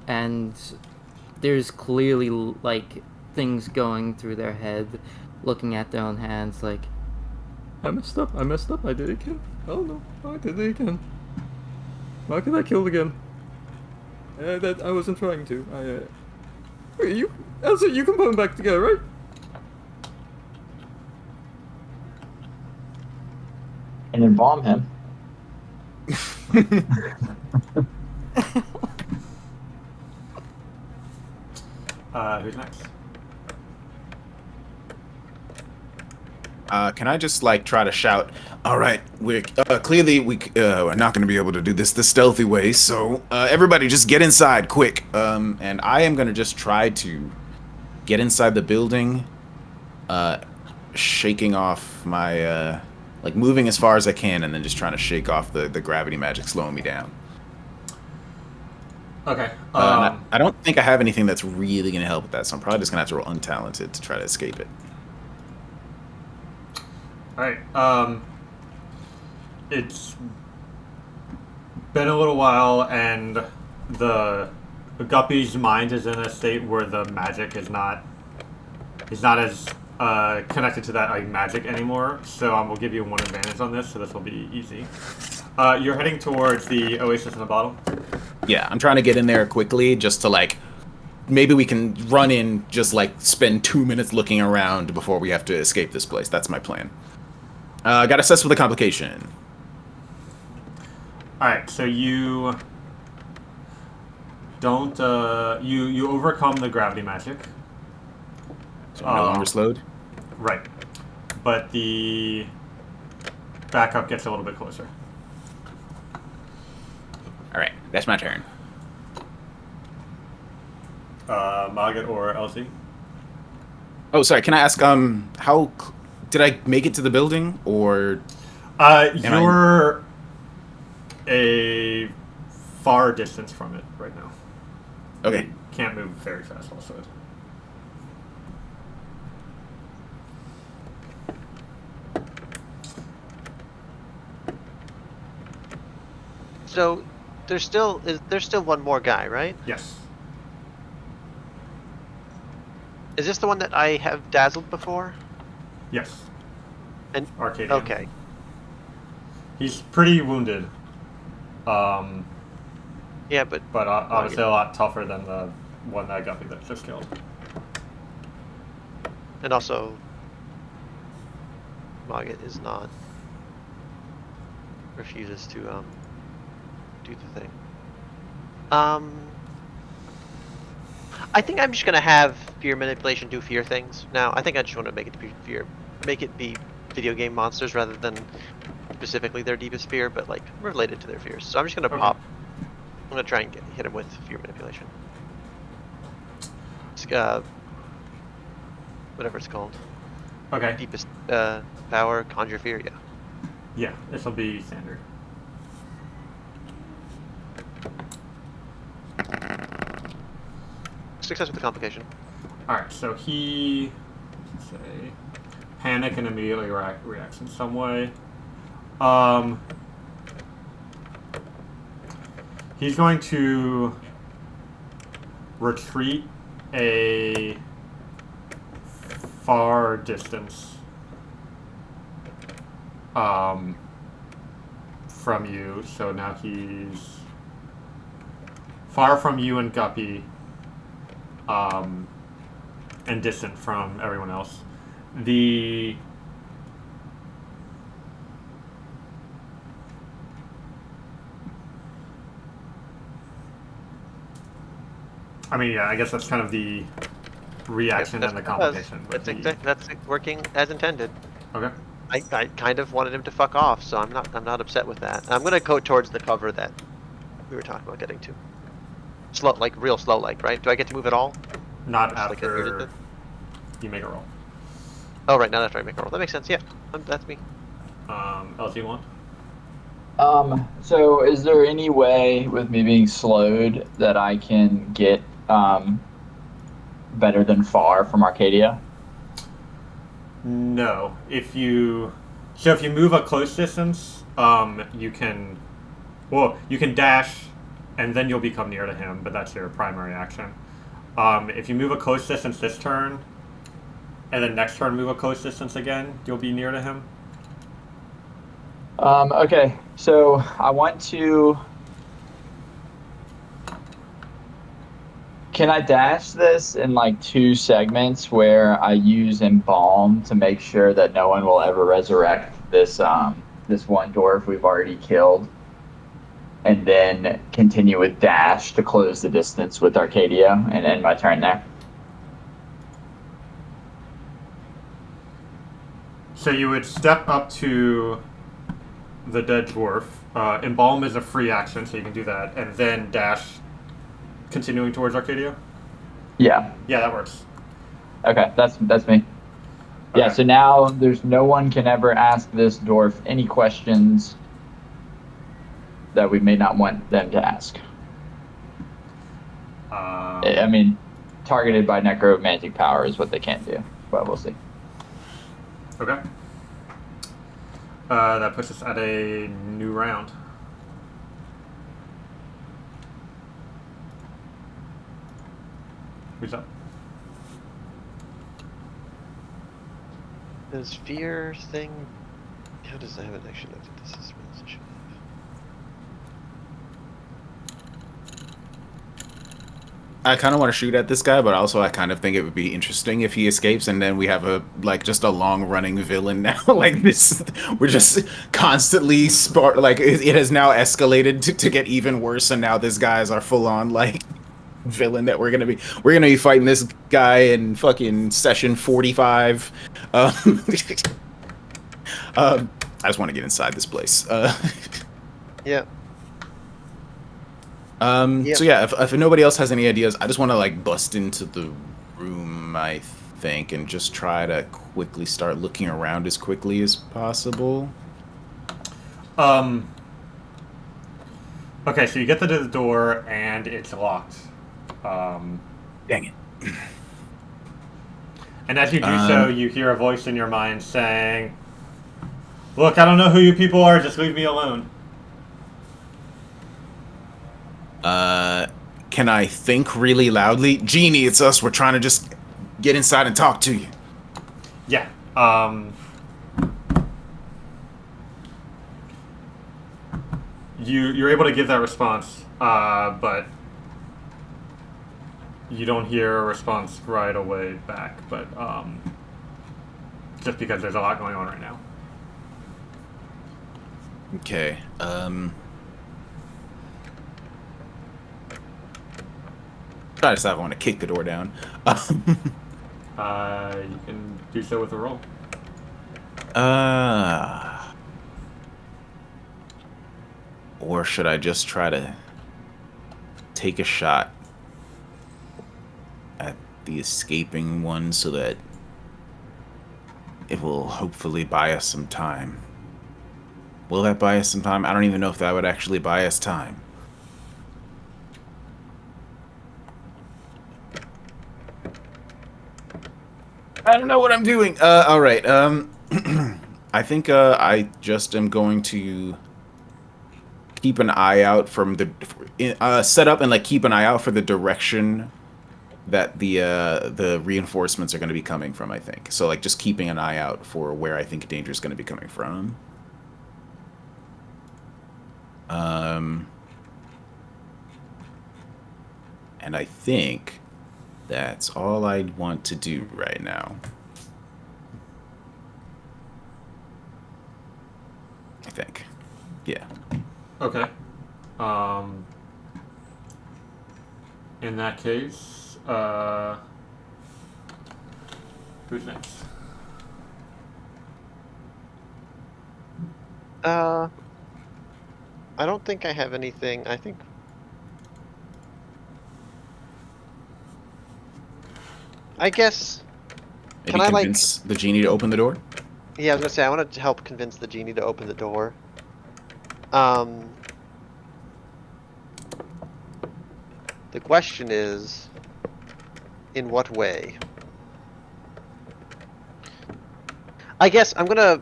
and there's clearly, like, things going through their head, looking at their own hands, like, I messed up, I did it again. Oh no, I did it again. Why could I kill again? That I wasn't trying to. Elsa, you can put them back together, right? And embalm him. Who's next? Can I just like try to shout? All right, we're clearly we're not going to be able to do this the stealthy way. So everybody, just get inside quick. And I am going to just try to get inside the building, shaking off my like moving as far as I can, and then just trying to shake off the gravity magic slowing me down. Okay. I don't think I have anything that's really going to help with that, so I'm probably just going to have to roll untalented to try to escape it. Alright, it's been a little while, and the Guppy's mind is in a state where the magic is not as connected to that like magic anymore, so we'll give you 1 advantage on this, so this will be easy. You're heading towards the Oasis in the Bottle? Yeah, I'm trying to get in there quickly, just to like, maybe we can run in, just like spend 2 minutes looking around before we have to escape this place. That's my plan. Got assessed with a complication. Alright, so you don't, you overcome the gravity magic. So I'm no longer slowed? Right. But the backup gets a little bit closer. Alright, that's my turn. Margaret or Elsie? Oh, sorry, can I ask, how did I make it to the building, or am I? You're a far distance from it right now. Okay. You can't move very fast also. So there's still one more guy, right? Yes. Is this the one that I have dazzled before? Yes. And Arcadian. okay, He's pretty wounded. Um, yeah, but but obviously a lot tougher than the one that Guppy that just killed. and also Mogget is not refuses to do the thing. I think I'm just gonna have fear manipulation do fear things now. I think I just want to make it be video game monsters rather than specifically their deepest fear, but like related to their fears. So I'm just gonna Okay. pop. I'm gonna try and hit him with fear manipulation. It's, whatever it's called. Okay. Deepest power, conjure fear. Yeah. Yeah, this will be standard. Success with the complication. Alright, so he, let's say, panic and immediately reacts in some way. He's going to retreat a far distance from you. So now he's far from you and Guppy, and distant from everyone else. I mean, yeah, I guess that's kind of the reaction and the complication. That's working as intended. Okay. I kind of wanted him to fuck off, so I'm not upset with that. I'm gonna go towards the cover that we were talking about getting to. Slow, like real slow, like right? Do I get to move at all? Not Just like after you make a roll. Oh, right, not after I make a roll. That makes sense. Yeah, that's me. LT1? So is there any way with me being slowed that I can get better than far from Arcadia? No. If you move a close distance, you can dash, and then you'll become near to him. But that's your primary action. If you move a close distance this turn, and then next turn move a close distance again, you'll be near to him. Okay, so I want to. Can I dash this in like 2 segments where I use embalm to make sure that no one will ever resurrect this this one dwarf we've already killed, and then continue with dash to close the distance with Arcadia and end my turn there? So you would step up to the dead dwarf. Embalm is a free action, so you can do that, and then dash, continuing towards Arcadia. Yeah. Yeah, that works. Okay, that's me. Yeah, Okay. so now there's no one can ever ask this dwarf any questions that we may not want them to ask. I mean, targeted by necromantic power is what they can do, but we'll see. Okay. That puts us at a new round. Who's up? Does fear thing? How does that have an action after this? Is I kind of want to shoot at this guy, but also I kind of think it would be interesting if he escapes, and then we have just a long running villain now. Like this, we're just constantly it has now escalated to get even worse, and now this guy is our full on like villain that we're gonna be fighting this guy in fucking session 45. I just want to get inside this place. Yeah. So yeah, if nobody else has any ideas, I just want to like bust into the room. I think, and just try to quickly start looking around as quickly as possible. Okay, so you get to the door and it's locked. Dang it. And as you do so, you hear a voice in your mind saying, "Look, I don't know who you people are. Just leave me alone." Can I think really loudly? Genie, it's us. We're trying to just get inside and talk to you. Yeah. You're able to give that response, but you don't hear a response right away back. But just because there's a lot going on right now. Okay. Try to decide if I want to kick the door down. You can do so with a roll. Or should I just try to take a shot at the escaping one so that it will hopefully buy us some time? Will that buy us some time? I don't even know if that would actually buy us time. I don't know what I'm doing. All right. I think I just am going to keep an eye out from the set up and like keep an eye out for the direction that the reinforcements are going to be coming from. I think so. Like just keeping an eye out for where I think danger is going to be coming from. And I think that's all I want to do right now. I think. Yeah. Okay. In that case, who's next? I don't think I have anything. I guess. Maybe Can I, like- convince the genie to open the door? Yeah, I was gonna say I want to help convince the genie to open the door. The question is, in what way? I guess I'm gonna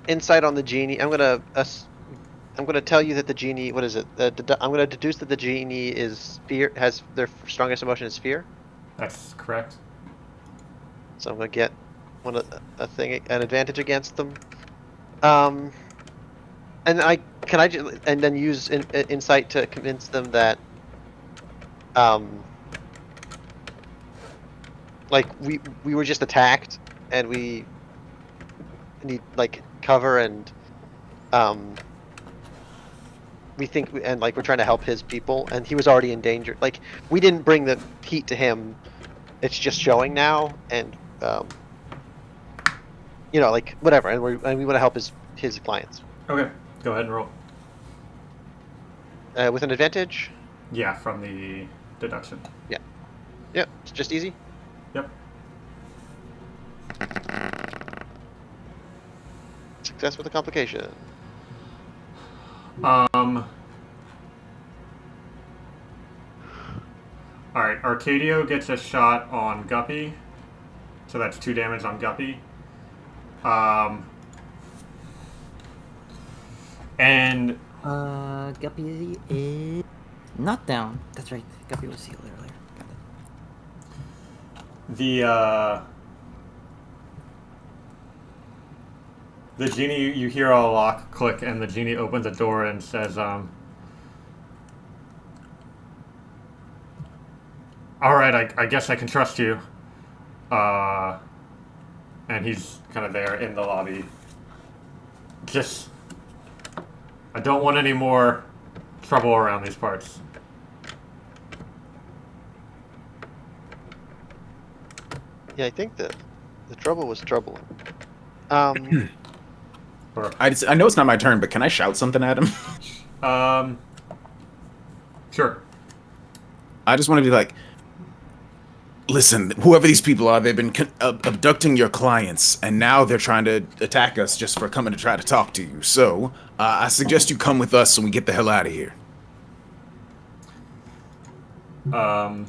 insight on the genie. I'm gonna tell you that the genie. What is it? I'm gonna deduce that the genie is fear. Has their strongest emotion is fear. That's correct. So I'm gonna get an advantage against them. And and then use insight to convince them that, like we were just attacked and we need like cover and, we think and like we're trying to help his people and he was already in danger. Like we didn't bring the heat to him. It's just showing now and, like whatever, and we want to help his clients. Okay, go ahead and roll. With an advantage. Yeah, from the deduction. Yeah. Yep. It's just easy. Yep. Success with a complication. Alright, Arcadio gets a shot on Guppy. So that's 2 damage on Guppy. And Guppy is not down. That's right. Guppy was healed earlier. Got it. the genie, you hear a lock click and the genie opens the door and says, alright, I guess I can trust you. And he's kind of there in the lobby. Just, I don't want any more trouble around these parts. Yeah, I think that the trouble was troubling. I know it's not my turn, but can I shout something at him? Sure. I just want to be like, Listen, whoever these people are, they've been abducting your clients, and now they're trying to attack us just for coming to try to talk to you. So, I suggest you come with us and we get the hell out of here. Alright,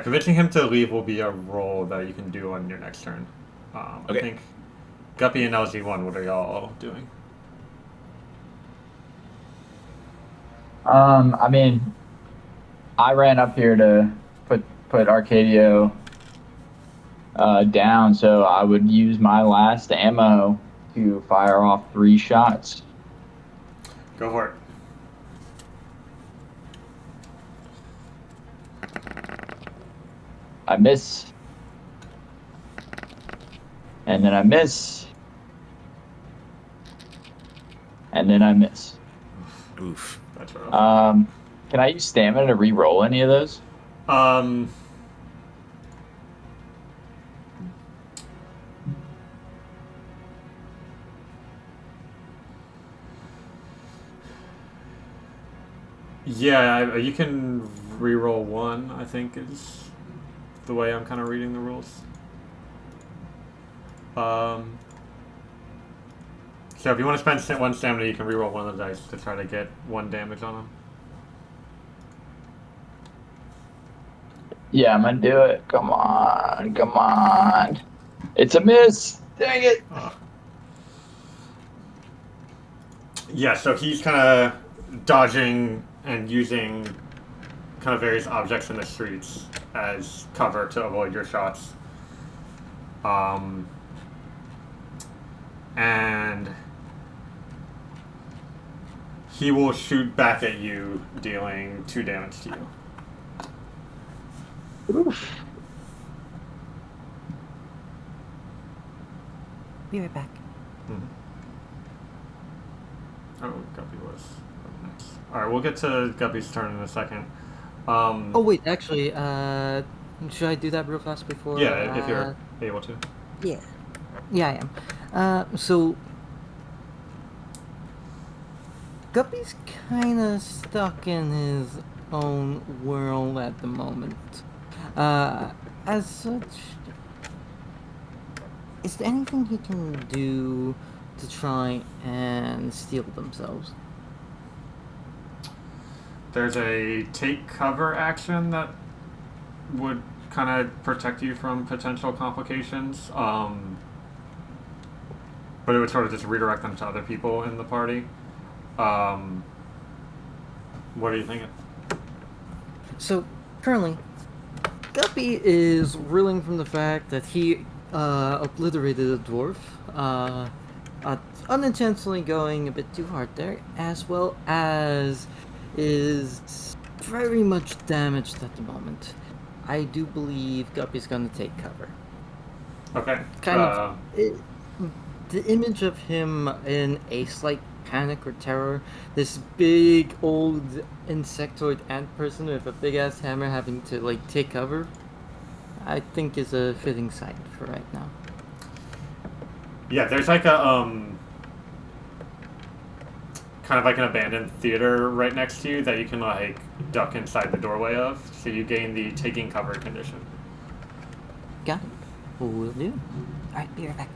convincing him to leave will be a roll that you can do on your next turn. Okay. I think Guppy and LG1, what are y'all doing? I mean, I ran up here to put Arcadio down, so I would use my last ammo to fire off 3 shots. Go for it. I miss. And then I miss. And then I miss. Oof. That's rough. Can I use stamina to re-roll any of those? Yeah, you can re-roll 1, I think is the way I'm kind of reading the rules. So if you want to spend 1 stamina, you can re-roll 1 of the dice to try to get 1 damage on him. Yeah, I'm gonna do it. Come on, come on. It's a miss. Dang it. Yeah, so he's kind of dodging and using kind of various objects in the streets as cover to avoid your shots. And he will shoot back at you, dealing 2 damage to you. Oof. Be right back. Oh, Guppy was up next. Alright, we'll get to Guppy's turn in a second. Oh wait, actually, should I do that real fast before? Yeah, if you're able to. Yeah. Yeah, I am. So Guppy's kind of stuck in his own world at the moment. As such, is there anything he can do to try and steal themselves? There's a take cover action that would kind of protect you from potential complications, but it would sort of just redirect them to other people in the party. What are you thinking? So currently, Guppy is reeling from the fact that he obliterated a dwarf, unintentionally going a bit too hard there, as well as is very much damaged at the moment. I do believe Guppy's gonna take cover. Okay. The image of him in a slight panic or terror, this big old insectoid ant person with a big ass hammer having to like take cover, I think is a fitting sight for right now. Yeah, there's like a kind of like an abandoned theater right next to you that you can like duck inside the doorway of, so you gain the taking cover condition. Got it. Will do. Alright, be right back.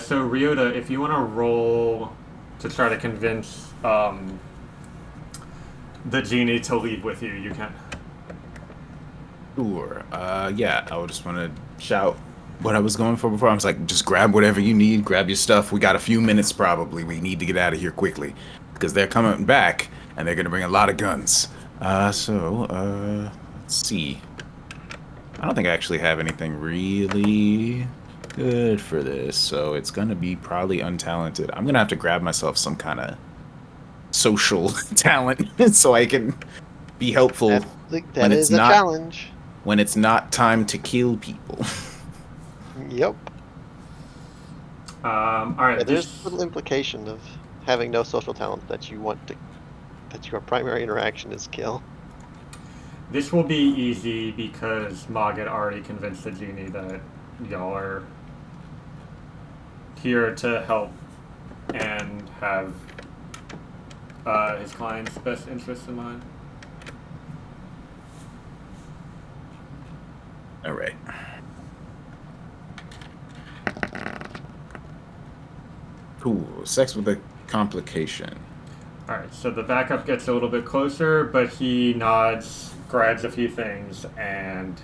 So Ryota, if you want to roll to try to convince the genie to leave with you, you can. Sure. Yeah, I would just want to shout what I was going for before. I was like, just grab whatever you need, grab your stuff. We got a few minutes probably. We need to get out of here quickly because they're coming back and they're going to bring a lot of guns. Let's see. I don't think I actually have anything really good for this, so it's going to be probably untalented. I'm going to have to grab myself some kind of social talent so I can be helpful That is a challenge. when it's not time to kill people. Yep. All right. Yeah, there's a little implication of having no social talent that your primary interaction is kill. This will be easy because Mog had already convinced the genie that y'all are here to help and have his client's best interests in mind. sex with a complication. All right, so the backup gets a little bit closer, but he nods, grabs a few things, and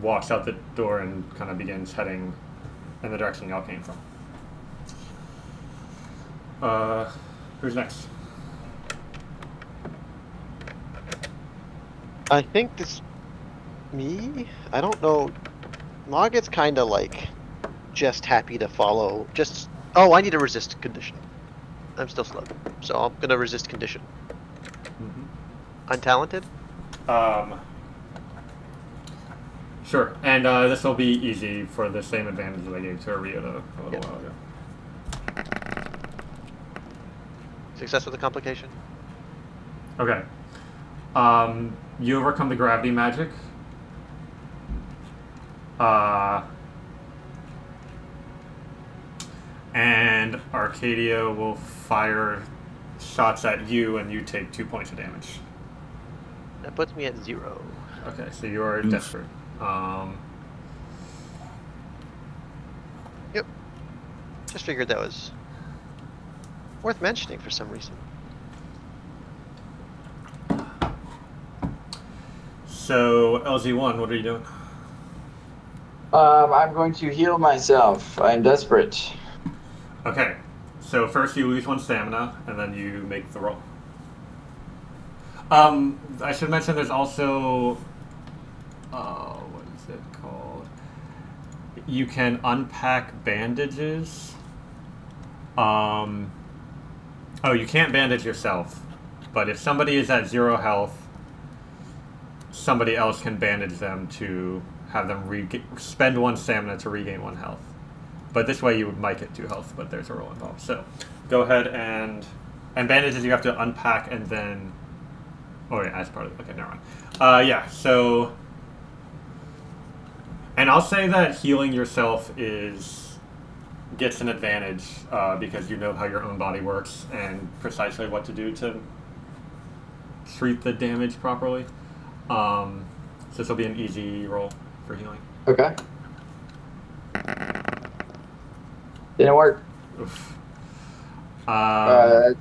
walks out the door and kind of begins heading in the direction y'all came from. Who's next? I think this. Me? I don't know. Mogget's kind of like just happy to follow. Just. Oh, I need a resist condition. I'm still slow, so I'm gonna resist condition. Untalented? Sure, and this will be easy for the same advantage that I gave to Ariota a little while ago. Success with a complication? Okay. You overcome the gravity magic. And Arcadia will fire shots at you, and you take 2 points of damage. That puts me at 0. Okay, so you are desperate. Yep. Just figured that was worth mentioning for some reason. So, LZ1, what are you doing? I'm going to heal myself. I'm desperate. Okay, so first you lose 1 stamina, and then you make the roll. I should mention there's also, what is it called? You can unpack bandages. Oh, you can't bandage yourself, but if somebody is at 0 health, somebody else can bandage them to have them spend 1 stamina to regain 1 health. But this way you might get 2 health, but there's a roll involved. So go ahead and bandages you have to unpack and then... Oh yeah, as part of... Okay, never mind. Yeah, so... And I'll say that healing yourself gets an advantage because you know how your own body works and precisely what to do to treat the damage properly. So this will be an easy roll for healing. Okay. Didn't work. Oof. It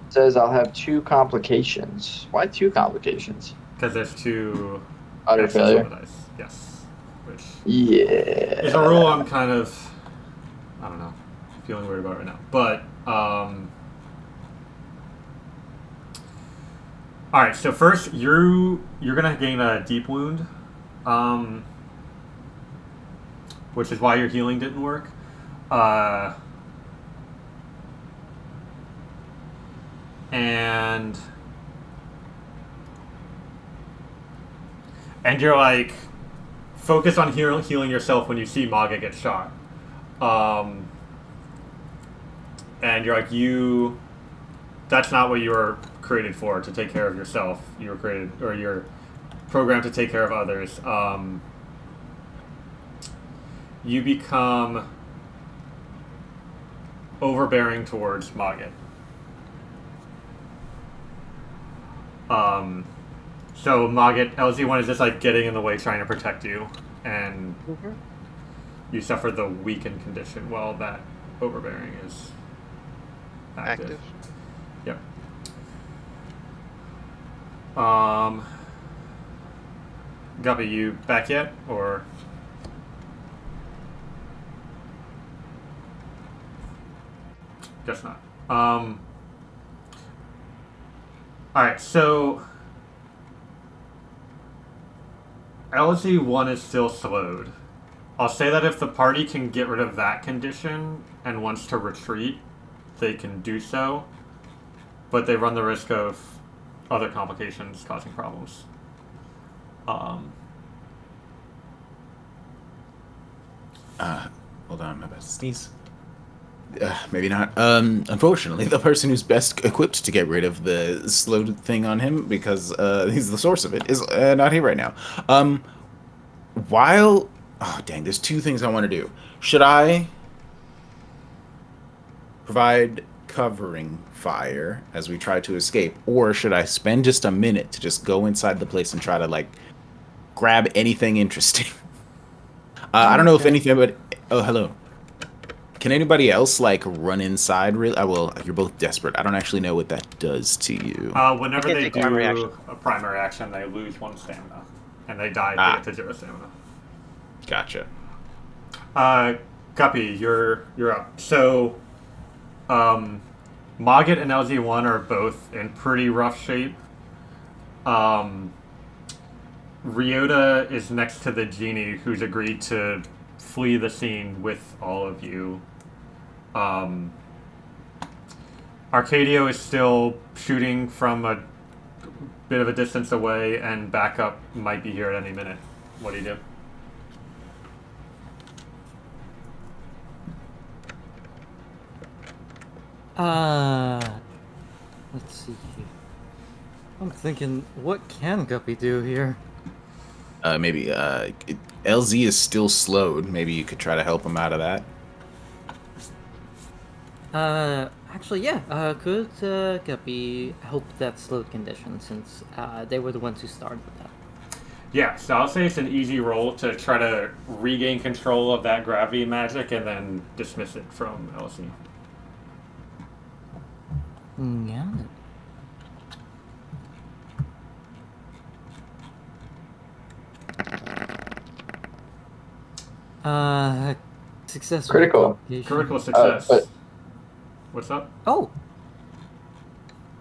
says I'll have 2 complications. Why 2 complications? Because there's 2 Utter actions failure? on the dice. Yes. Which Yeah. is a rule I'm kind of, I don't know, feeling weird about right now. But, alright, so first, you're going to gain a deep wound, which is why your healing didn't work. And you're like, focus on healing yourself when you see Maga get shot. And you're like, that's not what you were created for, to take care of yourself. You were created, or you're programmed to take care of others. You become overbearing towards Maga. So Maga, LZ1 is just like getting in the way, trying to protect you, and you suffer the weakened condition while that overbearing is active. Yep. Guppy, you back yet, or? Guess not. Alright, so LZ1 is still slowed. I'll say that if the party can get rid of that condition and wants to retreat, they can do so, but they run the risk of other complications causing problems. Hold on, I'm about to sneeze. Maybe not. Unfortunately, the person who's best equipped to get rid of the slowed thing on him, because he's the source of it, is not here right now. Oh, dang, there's 2 things I want to do. Should I provide covering fire as we try to escape, or should I spend just a minute to just go inside the place and try to, like, grab anything interesting? I don't know if anything, but... Oh, hello. Can anybody else like run inside? Really? Well, you're both desperate. I don't actually know what that does to you. Whenever You they can't take primary do action. a primary action, they lose 1 stamina, and they die if they Ah. get to 0 stamina. Gotcha. Guppy, you're up. So, Mogget and LZ1 are both in pretty rough shape. Ryota is next to the genie, who's agreed to flee the scene with all of you. Arcadio is still shooting from a bit of a distance away, and backup might be here at any minute. What do you do? Let's see here. I'm thinking, what can Guppy do here? Maybe LZ is still slowed. Maybe you could try to help him out of that. Actually, yeah. Could Guppy help that slowed condition since they were the ones who started with that? Yeah, so I'll say it's an easy roll to try to regain control of that gravity magic and then dismiss it from LC. Got it. Success. with Critical. complication. Critical success. but- What's up Oh,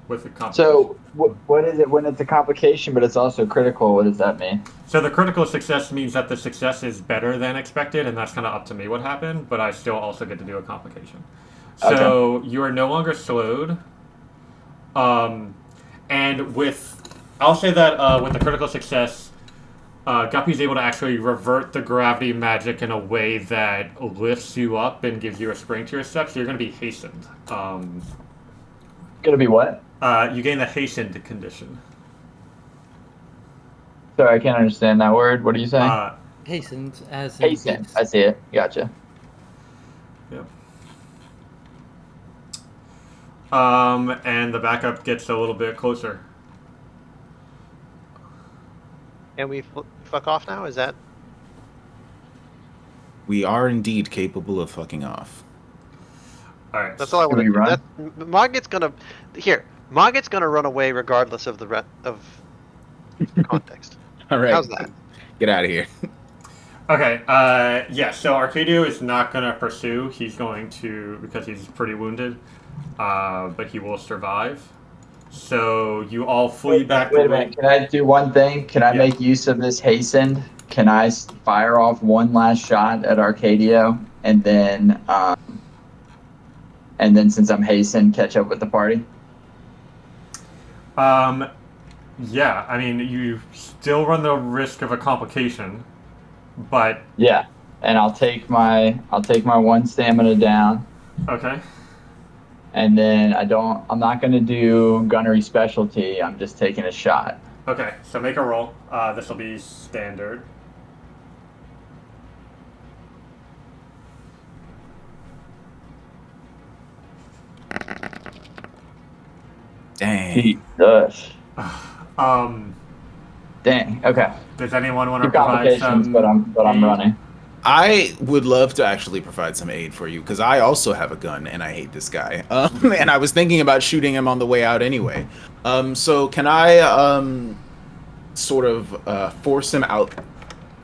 with the complication? So what is it when it's a complication, but it's also critical? What does that mean? So the critical success means that the success is better than expected, and that's kind of up to me what happened, but I still also get to do a complication. So you are no longer slowed. And I'll say that with the critical success, Guppy's able to actually revert the gravity magic in a way that lifts you up and gives you a spring to your step, so you're going to be hastened. Gonna be what? You gain the hastened condition. Sorry, I can't understand that word. What are you saying? hastened as in Hasten. haste. I see it. Gotcha. Yep. And the backup gets a little bit closer. And we fuck off now? Is that? We are indeed capable of fucking off. All right. That's all I want we to do. run? Mogget's gonna Mogget's gonna run away regardless of of context. All right. How's that? Get out of here. Okay, yeah, so Arcadio is not going to pursue. He's going to, because he's pretty wounded, but he will survive. So you all flee back Wait the a way. minute. Can I do one thing? Can I Yeah. make use of this hastened? Can I fire off one last shot at Arcadio, and then since I'm hastened, catch up with the party? Yeah, I mean, you still run the risk of a complication, but, Yeah. And I'll take my 1 stamina down, okay. and then I'm not gonna do gunnery specialty. I'm just taking a shot. Okay, so make a roll. This will be standard. Dang. Jesus. Um, Dang. Okay. does anyone want to Two provide complications, some but I'm aid? running. I would love to actually provide some aid for you because I also have a gun and I hate this guy. And I was thinking about shooting him on the way out anyway. So can I sort of force him out?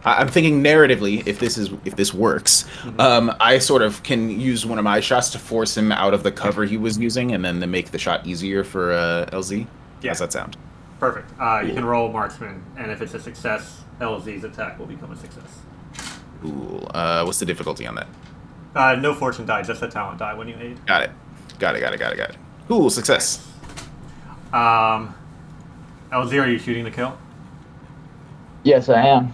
I'm thinking narratively, if this works, I sort of can use one of my shots to force him out of the cover he was using, and then to make the shot easier for LZ. Yeah. How's that sound? Perfect. You can roll marksman, and if it's a success, LZ's attack will become a success. Cool. What's the difficulty on that? No fortune die, just a talent die when you aid. Got it. Cool. Success. LZ, are you shooting the kill? Yes, I am.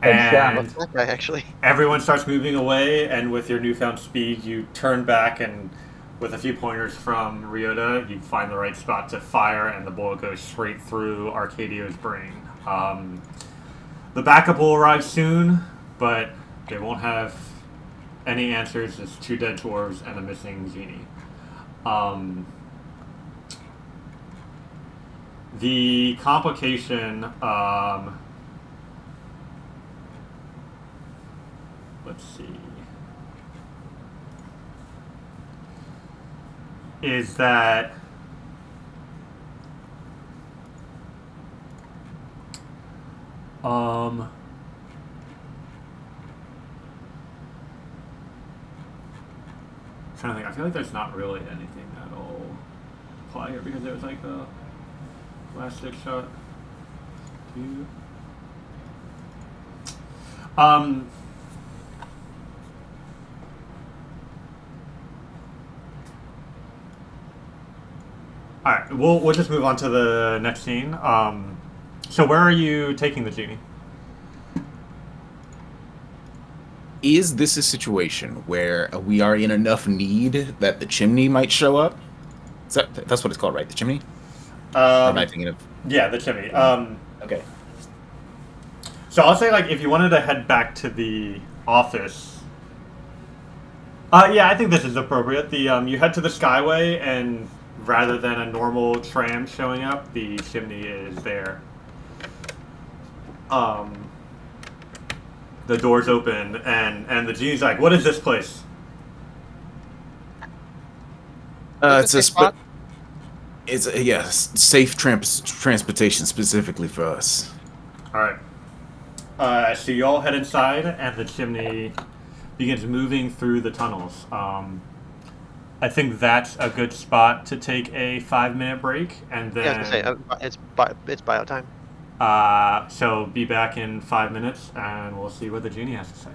And What's that guy actually? everyone starts moving away, and with your newfound speed, you turn back, and with a few pointers from Ryota, you find the right spot to fire, and the bullet goes straight through Arcadio's brain. The backup will arrive soon, but they won't have any answers. There's 2 dead dwarves and a missing genie. The complication, let's see. is that um trying to think. I feel like there's not really anything that'll apply here because there was like a last stick shot. Two. Um. All right, we'll just move on to the next scene. So where are you taking the genie? Is this a situation where we are in enough need that the chimney might show up? That's what it's called, right? The chimney? Or am I thinking of? Yeah, the chimney. Okay. So I'll say, like, if you wanted to head back to the office, yeah, I think this is appropriate. You head to the Skyway, and rather than a normal tram showing up, the chimney is there. Um, the doors open, and the genie's like, "What is this place?" It's a It's a, yes, safe transportation specifically for us. All right. So you all head inside, and the chimney begins moving through the tunnels. I think that's a good spot to take a 5 minute break, and Yeah, I was gonna then say it's bio time. so be back in 5 minutes, and we'll see what the genie has to say.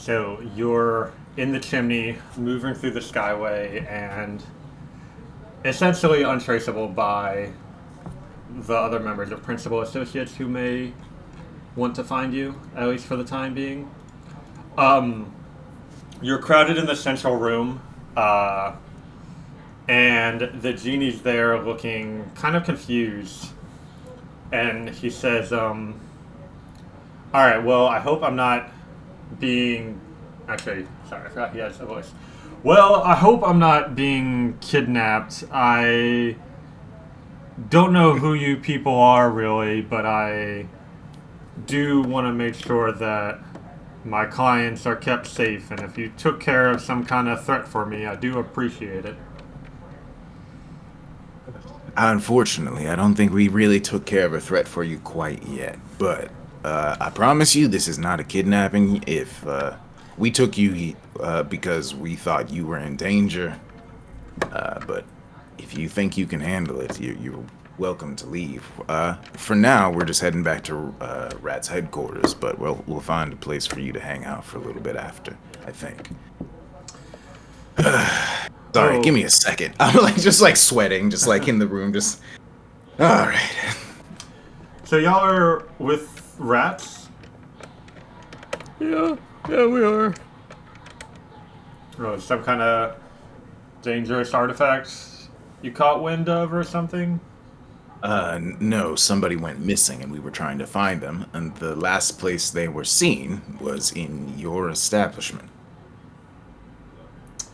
So you're in the chimney, moving through the skyway, and essentially untraceable by the other members of Principal Associates who may want to find you, at least for the time being. You're crowded in the central room, and the genie's there looking kind of confused. And he says, alright, well, I hope I'm not being... Actually, sorry, I forgot he has a voice. Well, I hope I'm not being kidnapped. I don't know who you people are, really, but I do want to make sure that my clients are kept safe, and if you took care of some kind of threat for me, I do appreciate it. Unfortunately, I don't think we really took care of a threat for you quite yet. But I promise you, this is not a kidnapping. If we took you because we thought you were in danger, but if you think you can handle it, you're welcome to leave. For now, we're just heading back to R.A.T.S headquarters, but we'll find a place for you to hang out for a little bit after, I think. Sorry, give me a second. I'm just sweating, just in the room, just... Alright. So y'all are with rats? Yeah, we are. Or some kind of dangerous artifacts you caught wind of or something? No, somebody went missing and we were trying to find them, and the last place they were seen was in your establishment.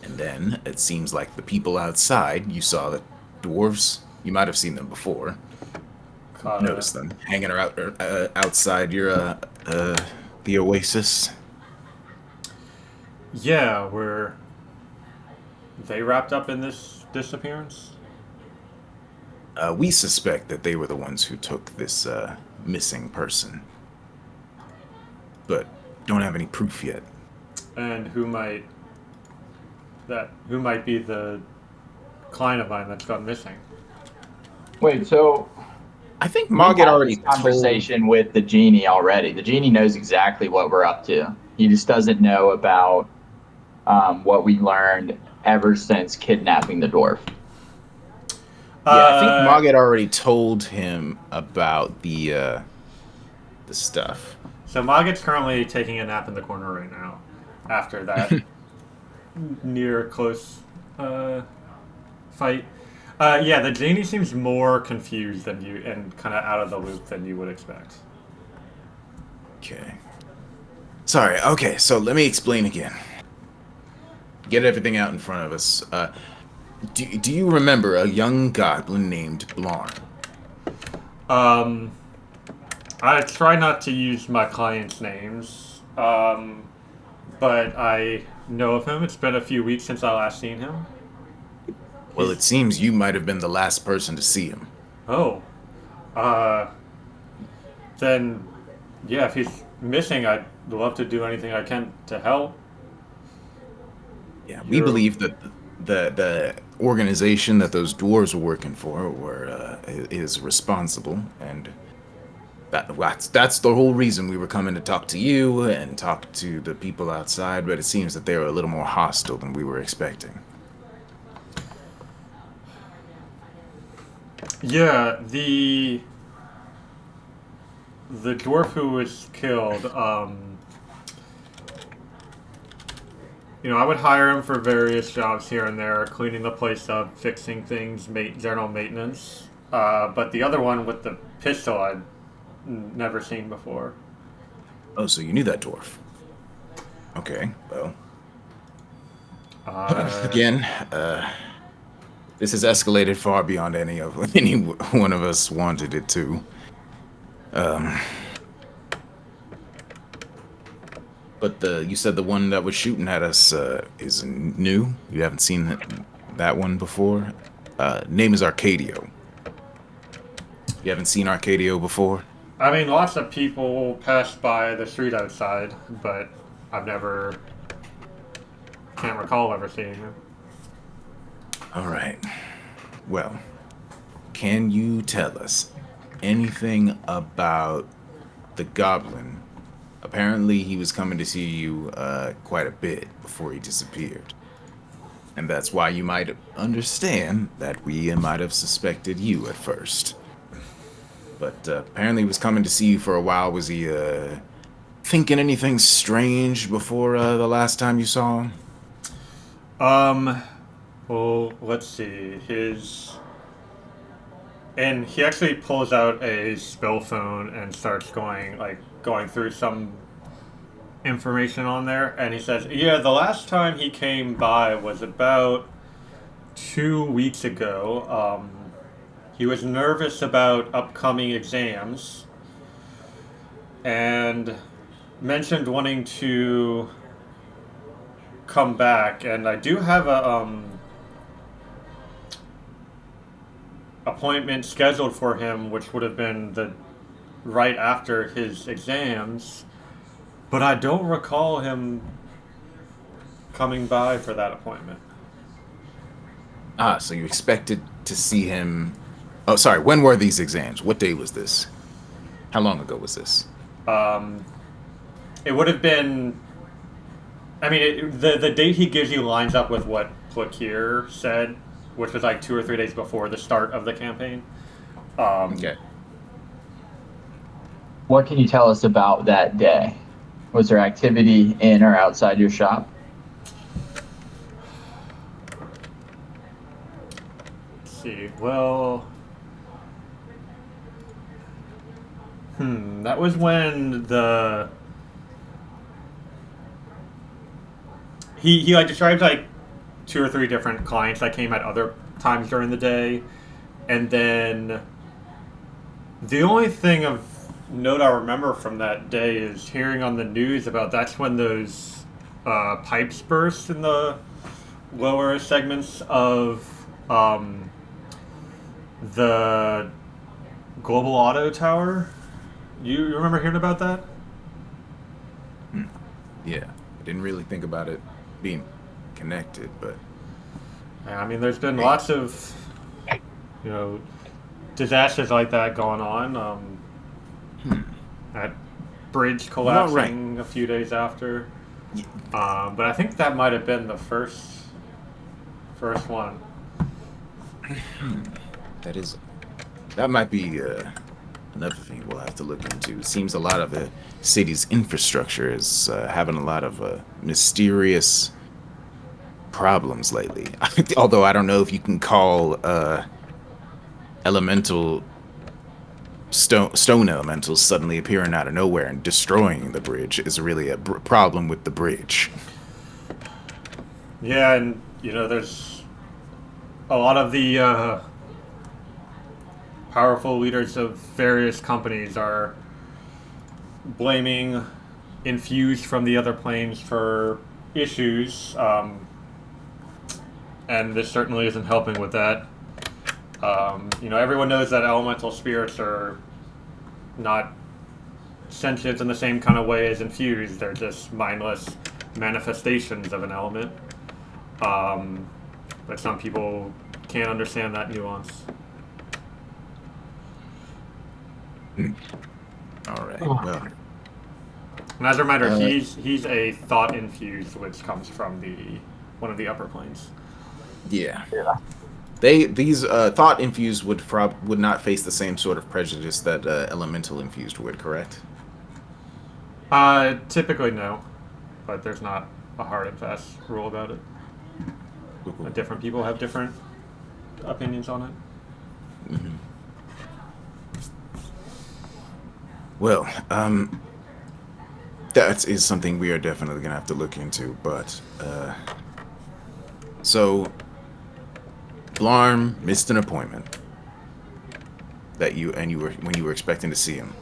And then, it seems like the people outside, you saw the dwarves, you might have seen them before. Noticed them hanging around outside your, the oasis. Yeah, were they wrapped up in this disappearance? We suspect that they were the ones who took this, missing person. But don't have any proof yet. And who might be the client of mine that's gone missing? Wait, so I think we Mog had had already this conversation with the genie already. The genie knows exactly what we're up to. He just doesn't know about what we learned ever since kidnapping the dwarf. Yeah, I think Mog had already told him about the stuff. So Mogget's currently taking a nap in the corner right now, after that near close fight. Yeah, the genie seems more confused than you, and kind of out of the loop than you would expect. Okay. Sorry, okay, so let me explain again. Get everything out in front of us. Do you remember a young goblin named Blarn? I try not to use my clients' names, but I know of him. It's been a few weeks since I last seen him. Well, it seems you might have been the last person to see him. Oh. Then, yeah, if he's missing, I'd love to do anything I can to help. Yeah, we believe that the organization that those dwarves were working for is responsible, and that's the whole reason we were coming to talk to you and talk to the people outside, but it seems that they were a little more hostile than we were expecting. Yeah, the dwarf who was killed, I would hire him for various jobs here and there, cleaning the place up, fixing things, general maintenance. But the other one with the pistol I'd never seen before. Oh, so you knew that dwarf. Okay, well. Again, this has escalated far beyond any one of us wanted it to. But you said the one that was shooting at us is new? You haven't seen that one before? Name is Arcadio. You haven't seen Arcadio before? I mean, lots of people pass by the street outside, but can't recall ever seeing him. Alright. Well, can you tell us anything about the goblin Apparently, he was coming to see you quite a bit before he disappeared. And that's why you might understand that we might have suspected you at first. But apparently, he was coming to see you for a while. Was he thinking anything strange before the last time you saw him? Well, let's see. And he actually pulls out a spill phone and starts going through some information on there, and he says, "Yeah, the last time he came by was about 2 weeks ago. He was nervous about upcoming exams, and mentioned wanting to come back. And I do have a appointment scheduled for him, which would have been the right after his exams, but I don't recall him coming by for that appointment." Ah, so you expected to see him. Oh, sorry. When were these exams? What day was this? How long ago was this? It would have been. I mean, the date he gives you lines up with what Plakir said, which was like 2 or 3 days before the start of the campaign. Okay. What can you tell us about that day? Was there activity in or outside your shop? Let's see. Well, that was when he like describes like 2 or 3 different clients that came at other times during the day, and then the only thing of note I remember from that day is hearing on the news about that's when those pipes burst in the lower segments of the Global Auto Tower. You remember hearing about that? Yeah. I didn't really think about it being connected, but Yeah, I mean, there's been lots of, disasters like that going on. That bridge collapsing a few days after. But I think that might have been the first one. that might be another thing we'll have to look into. It seems a lot of the city's infrastructure is having a lot of mysterious problems lately. Although I don't know if you can call elemental stone elementals suddenly appearing out of nowhere and destroying the bridge is really a problem with the bridge. Yeah, and there's a lot of the powerful leaders of various companies are blaming Infused from the other planes for issues, and this certainly isn't helping with that. Everyone knows that elemental spirits are not sentient in the same kind of way as Infused. They're just mindless manifestations of an element. But some people can't understand that nuance. All right. Well, And as a reminder, he's a thought infused, which comes from one of the upper planes. yeah. These thought infused would not face the same sort of prejudice that elemental infused would, correct? Typically no, but there's not a hard and fast rule about it. Cool. Different people have different opinions on it. Mm-hmm. Well, that is something we are definitely gonna have to look into. But so Blarm missed an appointment that when you were expecting to see him.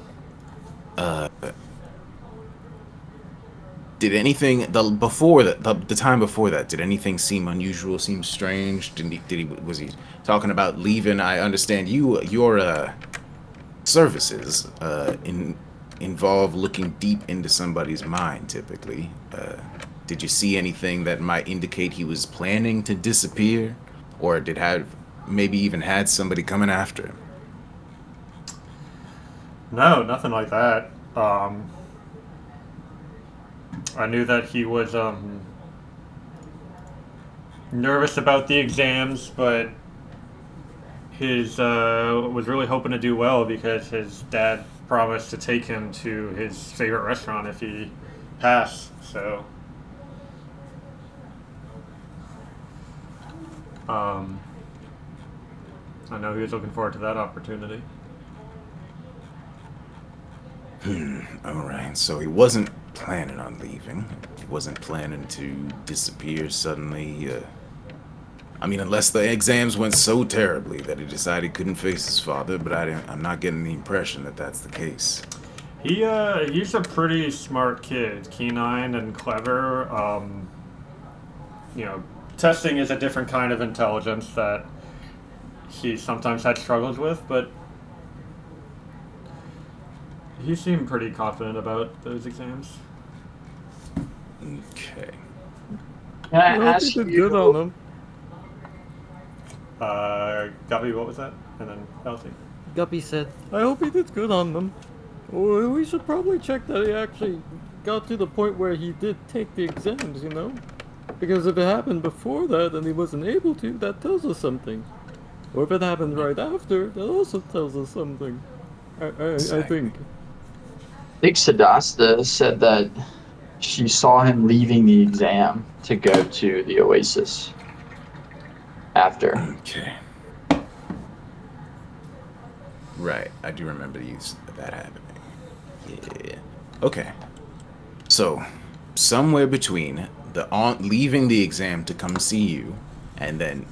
Did anything the time before that? Did anything seem unusual? Seem strange? Was he talking about leaving? I understand your services involve looking deep into somebody's mind. Typically, did you see anything that might indicate he was planning to disappear, or maybe even had somebody coming after him? No, nothing like that. I knew that he was nervous about the exams, but his was really hoping to do well because his dad promised to take him to his favorite restaurant if he passed. So, I know he was looking forward to that opportunity. All right, so he wasn't planning on leaving. He wasn't planning to disappear suddenly. I mean, unless the exams went so terribly that he decided he couldn't face his father, but I'm not getting the impression that that's the case. He's a pretty smart kid, keen-eyed and clever. You know, testing is a different kind of intelligence that he sometimes had struggles with, but he seemed pretty confident about those exams. Okay. Can I I hope ask he did you? good on them. Guppy, what was that? And then Elsie. Guppy said, I hope he did good on them. Well, we should probably check that he actually got to the point where he did take the exams, you know? Because if it happened before that and he wasn't able to, that tells us something. Or if it happened right after, that also tells us something. I think. I think Sadasta said that she saw him leaving the exam to go to the Oasis after. Okay. Right, I do remember that happening. Yeah. Okay. So, somewhere between leaving the exam to come see you, and then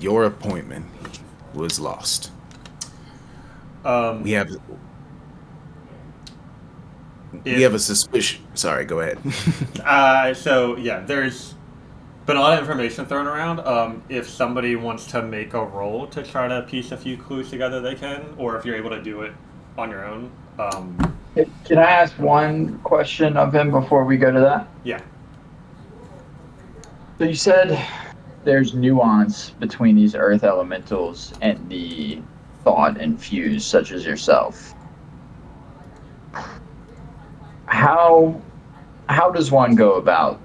your appointment was lost. We have a suspicion. Sorry, go ahead. So yeah, there's been a lot of information thrown around. If somebody wants to make a roll to try to piece a few clues together, they can, or if you're able to do it on your own. Can I ask one question of him before we go to that? Yeah. So you said there's nuance between these earth elementals and the thought infused, such as yourself. How does one go about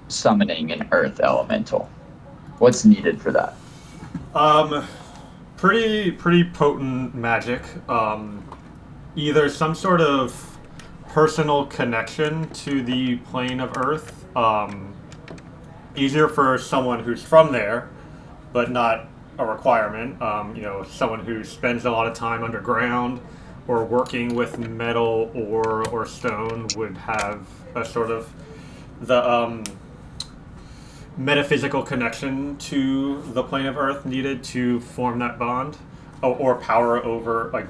summoning an earth elemental? What's needed for that? Pretty potent magic. Either some sort of personal connection to the plane of Earth. Easier for someone who's from there, but not a requirement. Someone who spends a lot of time underground or working with metal or stone would have a sort of the metaphysical connection to the plane of Earth needed to form that bond, or power over, like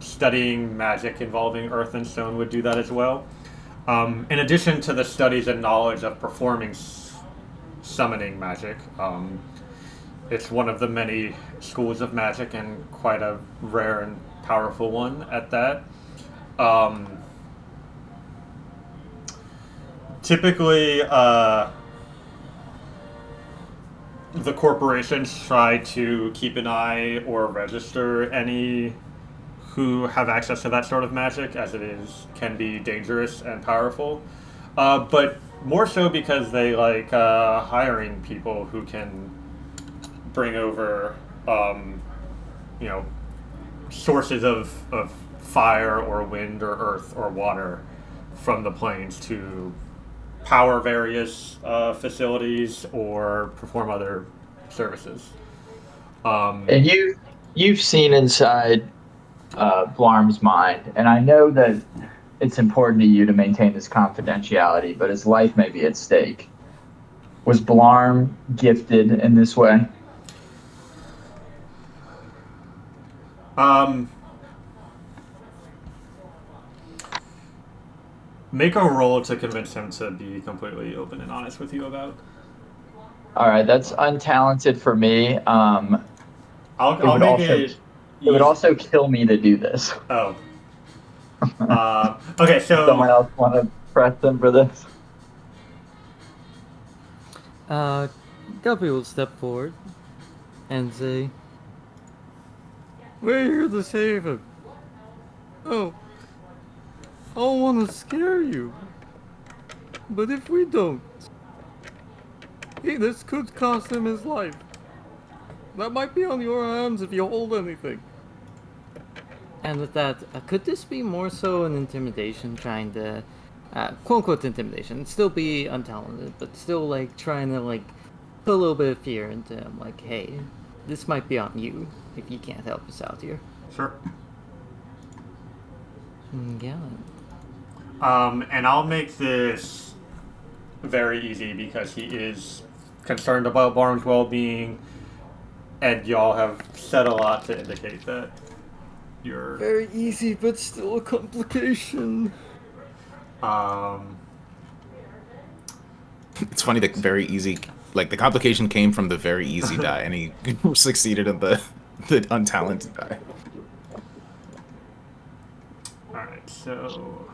studying magic involving Earth and stone would do that as well. In addition to the studies and knowledge of performing summoning magic, it's one of the many schools of magic and quite a rare and powerful one at that. Typically, the corporations try to keep an eye or register any who have access to that sort of magic, as it can be dangerous and powerful. But more so because they like hiring people who can bring over, sources of fire or wind or earth or water from the plains to power various facilities or perform other services. And you've seen inside Blarm's mind, and I know that it's important to you to maintain this confidentiality, but his life may be at stake. Was Blarm gifted in this way? Make a roll to convince him to be completely open and honest with you about. All right, that's untalented for me. I'll make it. It would also kill me to do this. Oh. Okay, so Someone else want to press them for this? Guppy will step forward and say, we're here to save him. Oh, I don't want to scare you. But if we don't, this could cost him his life. That might be on your hands if you hold anything. And with that, could this be more so an intimidation, trying to, quote-unquote intimidation, still be untalented, but still, like, trying to, like, put a little bit of fear into him, like, hey, this might be on you if you can't help us out here. Sure. Yeah. And I'll make this very easy because he is concerned about Barnes' well-being, and y'all have said a lot to indicate that you're. Very easy, but still a complication. It's funny that very easy, like the complication came from the very easy die, and he succeeded in the untalented die. All right, so.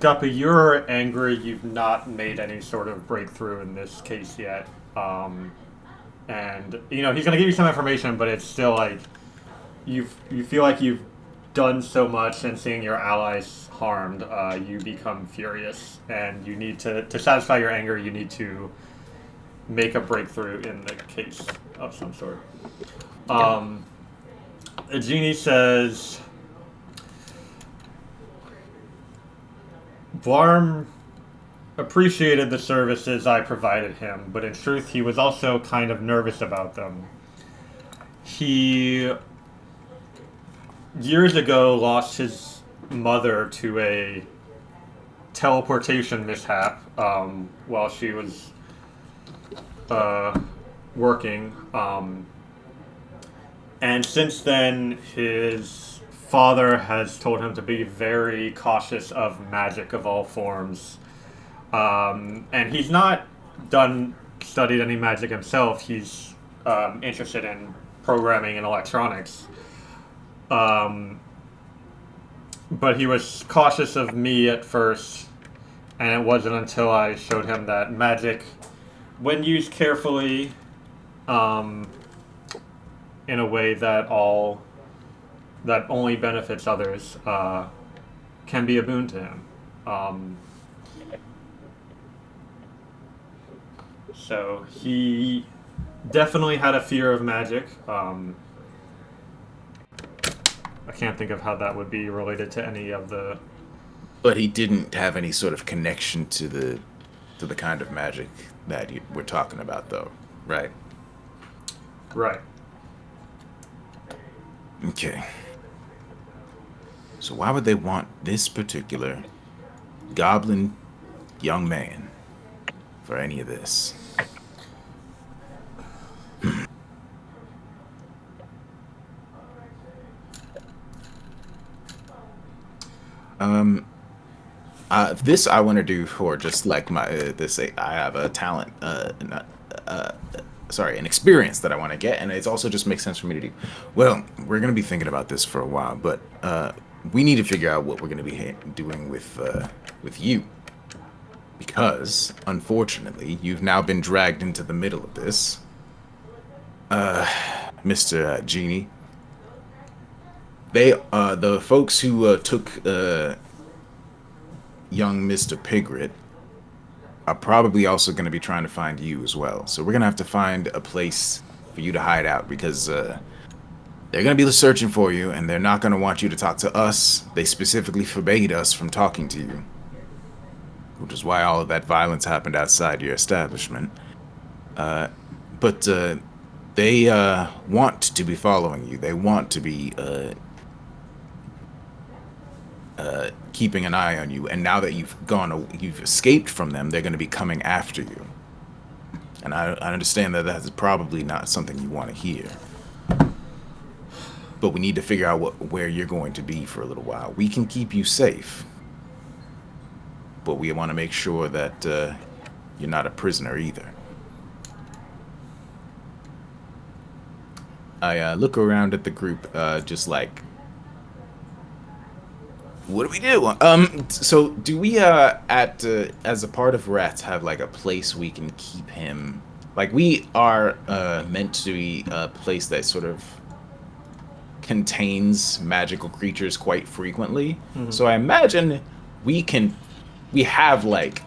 Guppy, you're angry. You've not made any sort of breakthrough in this case yet. And you know he's gonna give you some information, but it's still like you feel like you've done so much, and seeing your allies harmed, you become furious, and you need to satisfy your anger. You need to make a breakthrough in the case of some sort. Hezhane says, Varm appreciated the services I provided him, but in truth, he was also kind of nervous about them. He, years ago, lost his mother to a teleportation mishap while she was working. And since then, his father has told him to be very cautious of magic of all forms. And he's not studied any magic himself. He's interested in programming and electronics. But he was cautious of me at first, and it wasn't until I showed him that magic, when used carefully, in a way that only benefits others, can be a boon to him. So he definitely had a fear of magic. I can't think of how that would be related to any of the. But he didn't have any sort of connection to the kind of magic that we're talking about, though, right? Right. Okay. So why would they want this particular goblin young man for any of this? This I want to do for just like my this. I have a talent, an experience that I want to get, and it also just makes sense for me to do. Well, we're gonna be thinking about this for a while, but we need to figure out what we're gonna be doing with you, because unfortunately, you've now been dragged into the middle of this, Mr. Genie. The folks who took young Mr. Pigrit are probably also going to be trying to find you as well. So we're going to have to find a place for you to hide out, because they're going to be searching for you, and they're not going to want you to talk to us. They specifically forbade us from talking to you, which is why all of that violence happened outside your establishment. But they want to be following you. They want to be keeping an eye on you, and now that you've escaped from them, they're going to be coming after you. And I understand that that's probably not something you want to hear, but we need to figure out where you're going to be for a little while. We can keep you safe, but we want to make sure that you're not a prisoner either. I look around at the group, just like, What do we do? So do we as a part of Rats have like a place we can keep him? Like we are meant to be a place that sort of contains magical creatures quite frequently. So I imagine we have like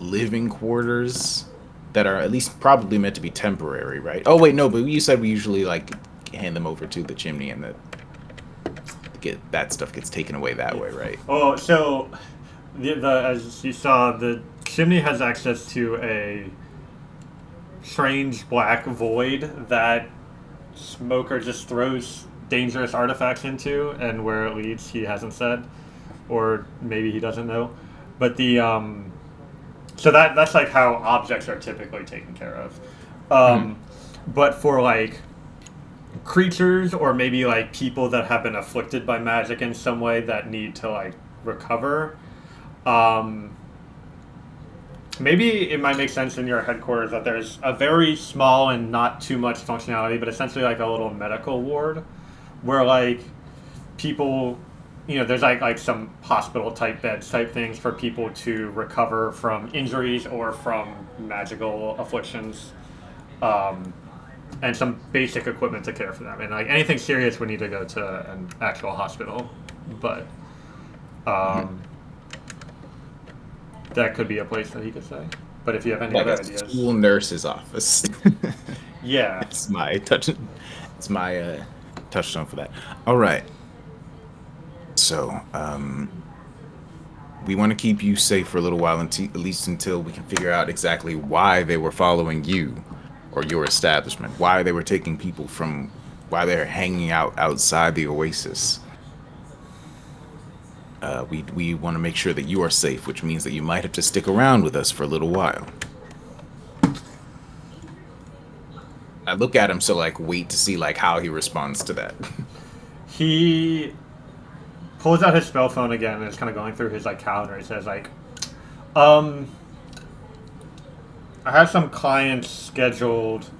living quarters that are at least probably meant to be temporary, right? Oh wait, no, but you said we usually like hand them over to the chimney and get that stuff gets taken away that way, right? Oh, so the as you saw, the chimney has access to a strange black void that Smoker just throws dangerous artifacts into, and where it leads, he hasn't said, or maybe he doesn't know. But the so that's like how objects are typically taken care of. But for like creatures or maybe like people that have been afflicted by magic in some way that need to like recover, maybe it might make sense in your headquarters that there's a very small and not too much functionality, but essentially like a little medical ward where like people, there's like some hospital type beds type things for people to recover from injuries or from magical afflictions, and some basic equipment to care for them. And like anything serious would need to go to an actual hospital, but that could be a place that he could say. But if you have any Like other a ideas, school nurse's office. yeah. It's my touch. It's my touchstone for that. All right. So, we want to keep you safe for a little while, at least until we can figure out exactly why they were following you or your establishment, why they were taking people from, why they're hanging out outside the oasis. We want to make sure that you are safe, which means that you might have to stick around with us for a little while. I look at him, so like wait to see like how he responds to that. He pulls out his spell phone again and is kind of going through his like calendar. He says like, I have some clients scheduled.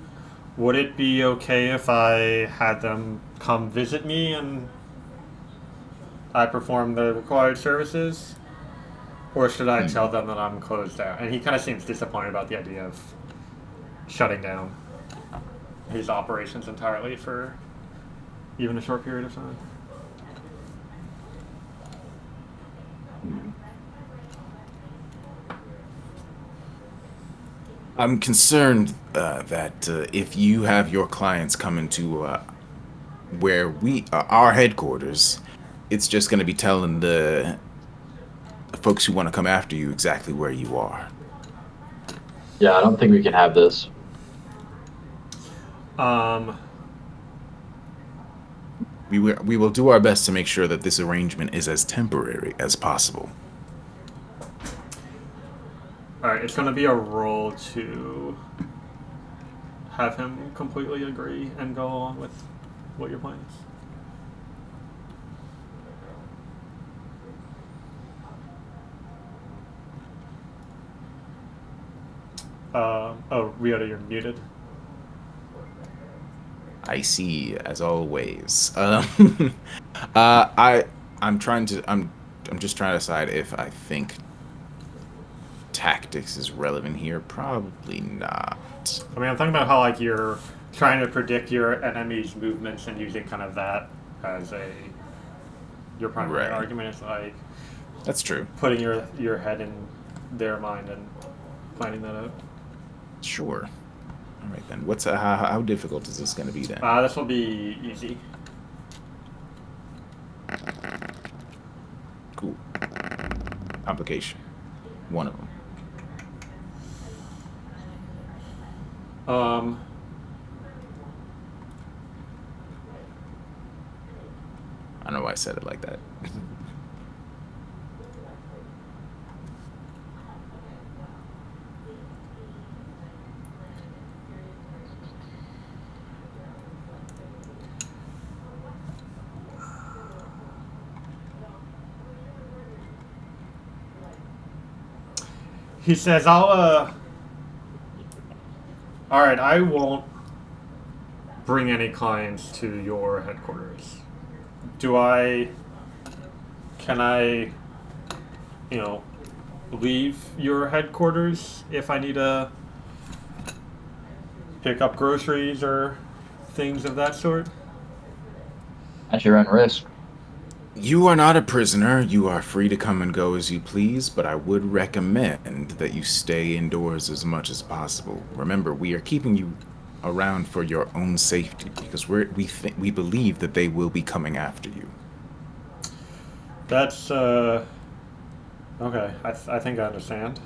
Would it be okay if I had them come visit me and I perform the required services? Or should I tell them that I'm closed down? And he kind of seems disappointed about the idea of shutting down his operations entirely for even a short period of time. I'm concerned that if you have your clients come into where our headquarters, it's just going to be telling the folks who want to come after you exactly where you are. Yeah, I don't think we can have this. We will do our best to make sure that this arrangement is as temporary as possible. Alright, it's going to be a roll to have him completely agree and go along with what your plan is. Ryota, you're muted. I see, as always. I'm just trying to decide if I think tactics is relevant here. Probably not. I mean, I'm thinking about how like you're trying to predict your enemy's movements and using kind of that as your primary Right. argument is like That's true. putting your head in their mind and planning that out. Sure. All right then. What's how difficult is this going to be then? This will be easy. Cool. Complication. One of them. I don't know why I said it like that. He says, alright, I won't bring any clients to your headquarters. Can I, leave your headquarters if I need to pick up groceries or things of that sort? At your own risk. You are not a prisoner. You are free to come and go as you please, but I would recommend that you stay indoors as much as possible. Remember, we are keeping you around for your own safety because we believe that they will be coming after you. That's, okay. I think I understand.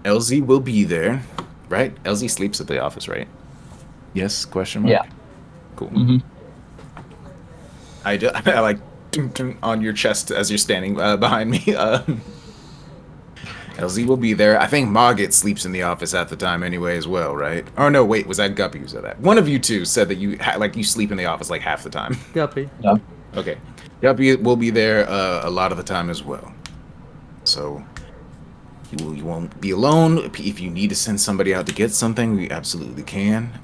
LZ will be there, right? LZ sleeps at the office, right? Yes? Question mark? Yeah. Cool. Mm-hmm. I like ding, ding, on your chest as you're standing behind me. LZ will be there. I think Margit sleeps in the office at the time anyway as well, right? Oh no, wait, was that Guppy who said that? One of you two said that you you sleep in the office like half the time. Guppy. Yeah. Okay. Guppy will be there a lot of the time as well. So you won't be alone. If you need to send somebody out to get something, we absolutely can.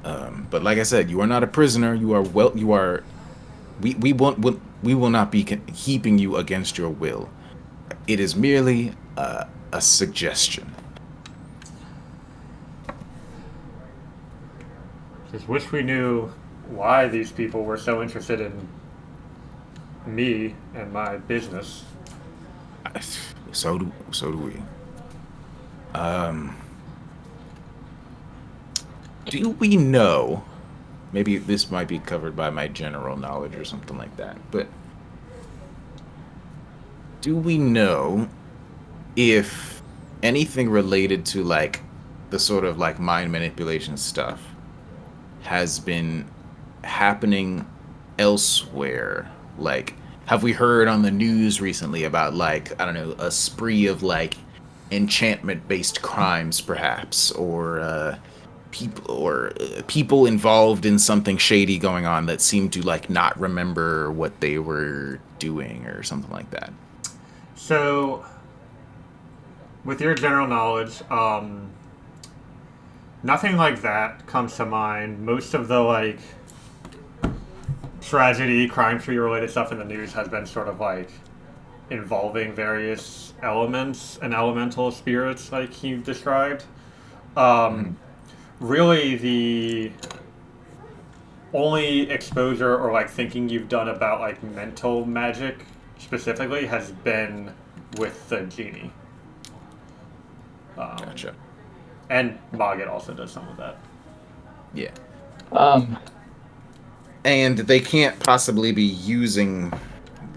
But like I said, you are not a prisoner. You are we will not be keeping you against your will. It is merely a suggestion. Just wish we knew why these people were so interested in me and my business. So do we. Do we know? Maybe this might be covered by my general knowledge or something like that. But do we know if anything related to like the sort of like mind manipulation stuff has been happening elsewhere? Like, have we heard on the news recently about like, I don't know, a spree of like enchantment based crimes perhaps, or people involved in something shady going on that seem to like not remember what they were doing or something like that? So, with your general knowledge, nothing like that comes to mind. Most of the like tragedy, crime tree related stuff in the news has been sort of like involving various elements and elemental spirits, like you described. Really, the only exposure or like thinking you've done about like mental magic specifically has been with the genie. Gotcha. And Mogget also does some of that. Yeah. Um, And they can't possibly be using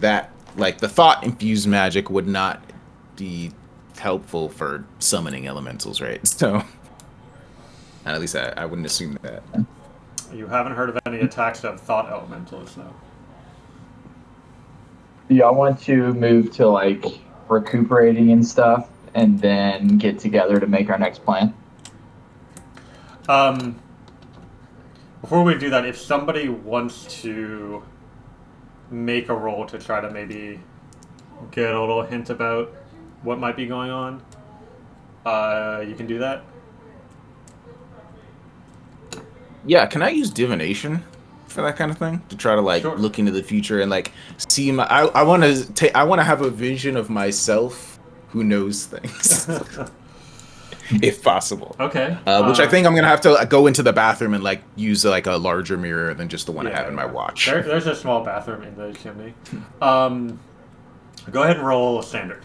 that, like the thought infused magic would not be helpful for summoning elementals, right? So, at least I wouldn't assume that. You haven't heard of any attacks of thought elementals, no. do y'all want to move to like recuperating and stuff and then get together to make our next plan? Before we do that, if somebody wants to make a roll to try to maybe get a little hint about what might be going on, you can do that. Yeah, can I use divination for that kind of thing to try to like Sure. look into the future and like see my? I want to have a vision of myself who knows things, if possible. Okay. Which I think I'm gonna have to go into the bathroom and like use like a larger mirror than just the one I have in my watch. There's a small bathroom in the chimney. Go ahead and roll standard.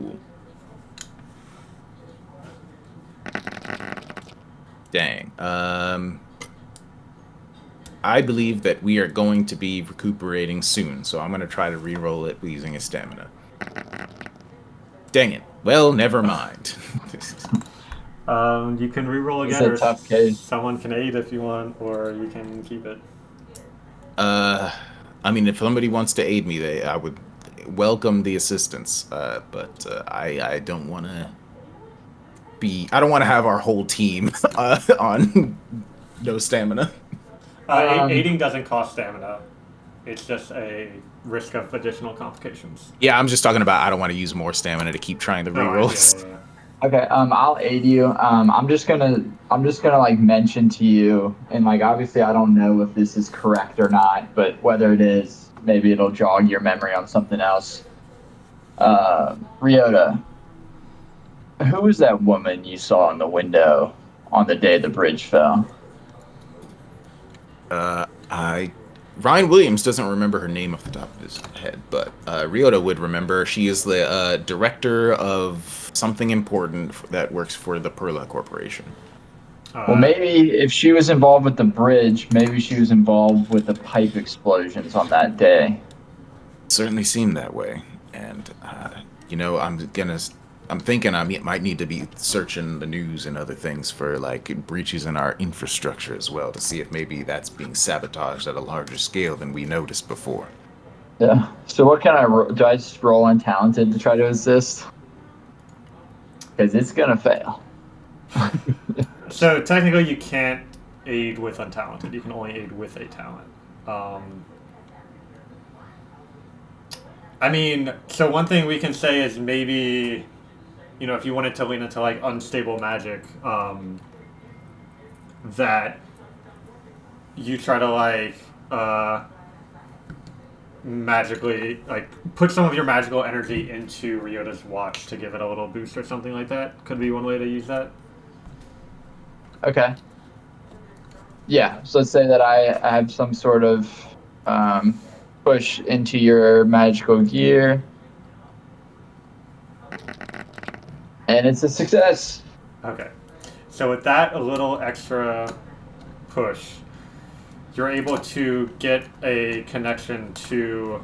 Ooh. Dang. I believe that we are going to be recuperating soon, so I'm going to try to re-roll it using a stamina. Dang it. Well, never mind. You can re-roll It's again, a or tough case. someone can aid if you want, or you can keep it. I mean, if somebody wants to aid me, I would welcome the assistance, but I don't want to I don't want to have our whole team on no stamina. Aiding doesn't cost stamina. It's just a risk of additional complications. Yeah, I'm just talking about I don't want to use more stamina to keep trying the No, rerolls. yeah. Okay, I'll aid you. I'm just gonna like mention to you, and like obviously I don't know if this is correct or not, but whether it is, maybe it'll jog your memory on something else. Ryota, who was that woman you saw in the window on the day the bridge fell? I Ryan Williams doesn't remember her name off the top of his head, but Ryota would remember. She is the director of something important that works for the Perla Corporation. Well, maybe if she was involved with the bridge, maybe she was involved with the pipe explosions on that day. Certainly seemed that way, and I'm thinking might need to be searching the news and other things for like breaches in our infrastructure as well to see if maybe that's being sabotaged at a larger scale than we noticed before. Yeah. So what can do? I just roll untalented to try to assist? Because it's gonna fail. So technically, you can't aid with untalented. You can only aid with a talent. I mean, so one thing we can say is maybe, if you wanted to lean into like unstable magic, that you try to like magically like put some of your magical energy into Ryota's watch to give it a little boost or something like that. Could be one way to use that. Okay. Yeah. So let's say that I have some sort of push into your magical gear, and it's a success. Okay. So with that, a little extra push, you're able to get a connection to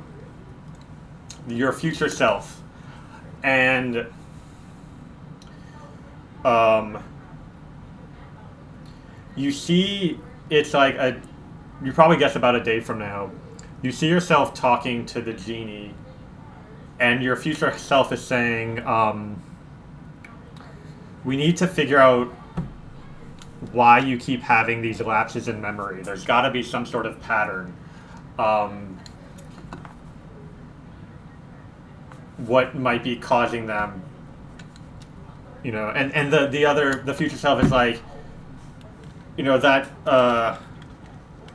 your future self, and you see it's like you probably guess about a day from now, you see yourself talking to the genie, and your future self is saying, we need to figure out why you keep having these lapses in memory. There's got to be some sort of pattern. What might be causing them? And the future self is like, that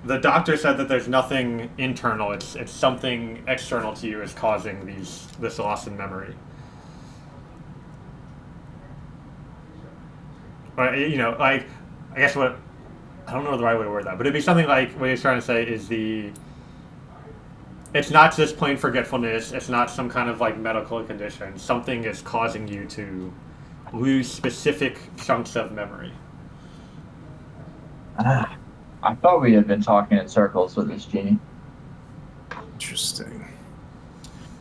the doctor said that there's nothing internal. It's something external to you is causing this loss in memory. Or, like, I guess I don't know the right way to word that, but it'd be something like what he's trying to say is it's not just plain forgetfulness. It's not some kind of like medical condition. Something is causing you to lose specific chunks of memory. I thought we had been talking in circles with this genie. Interesting.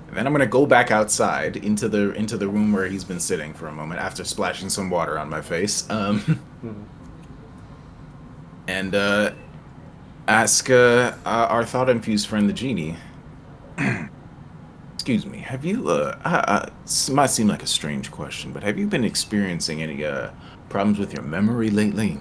And then I'm gonna go back outside into the room where he's been sitting for a moment after splashing some water on my face. And ask our thought-infused friend, the genie. Excuse me. Have you? This might seem like a strange question, but have you been experiencing any problems with your memory lately?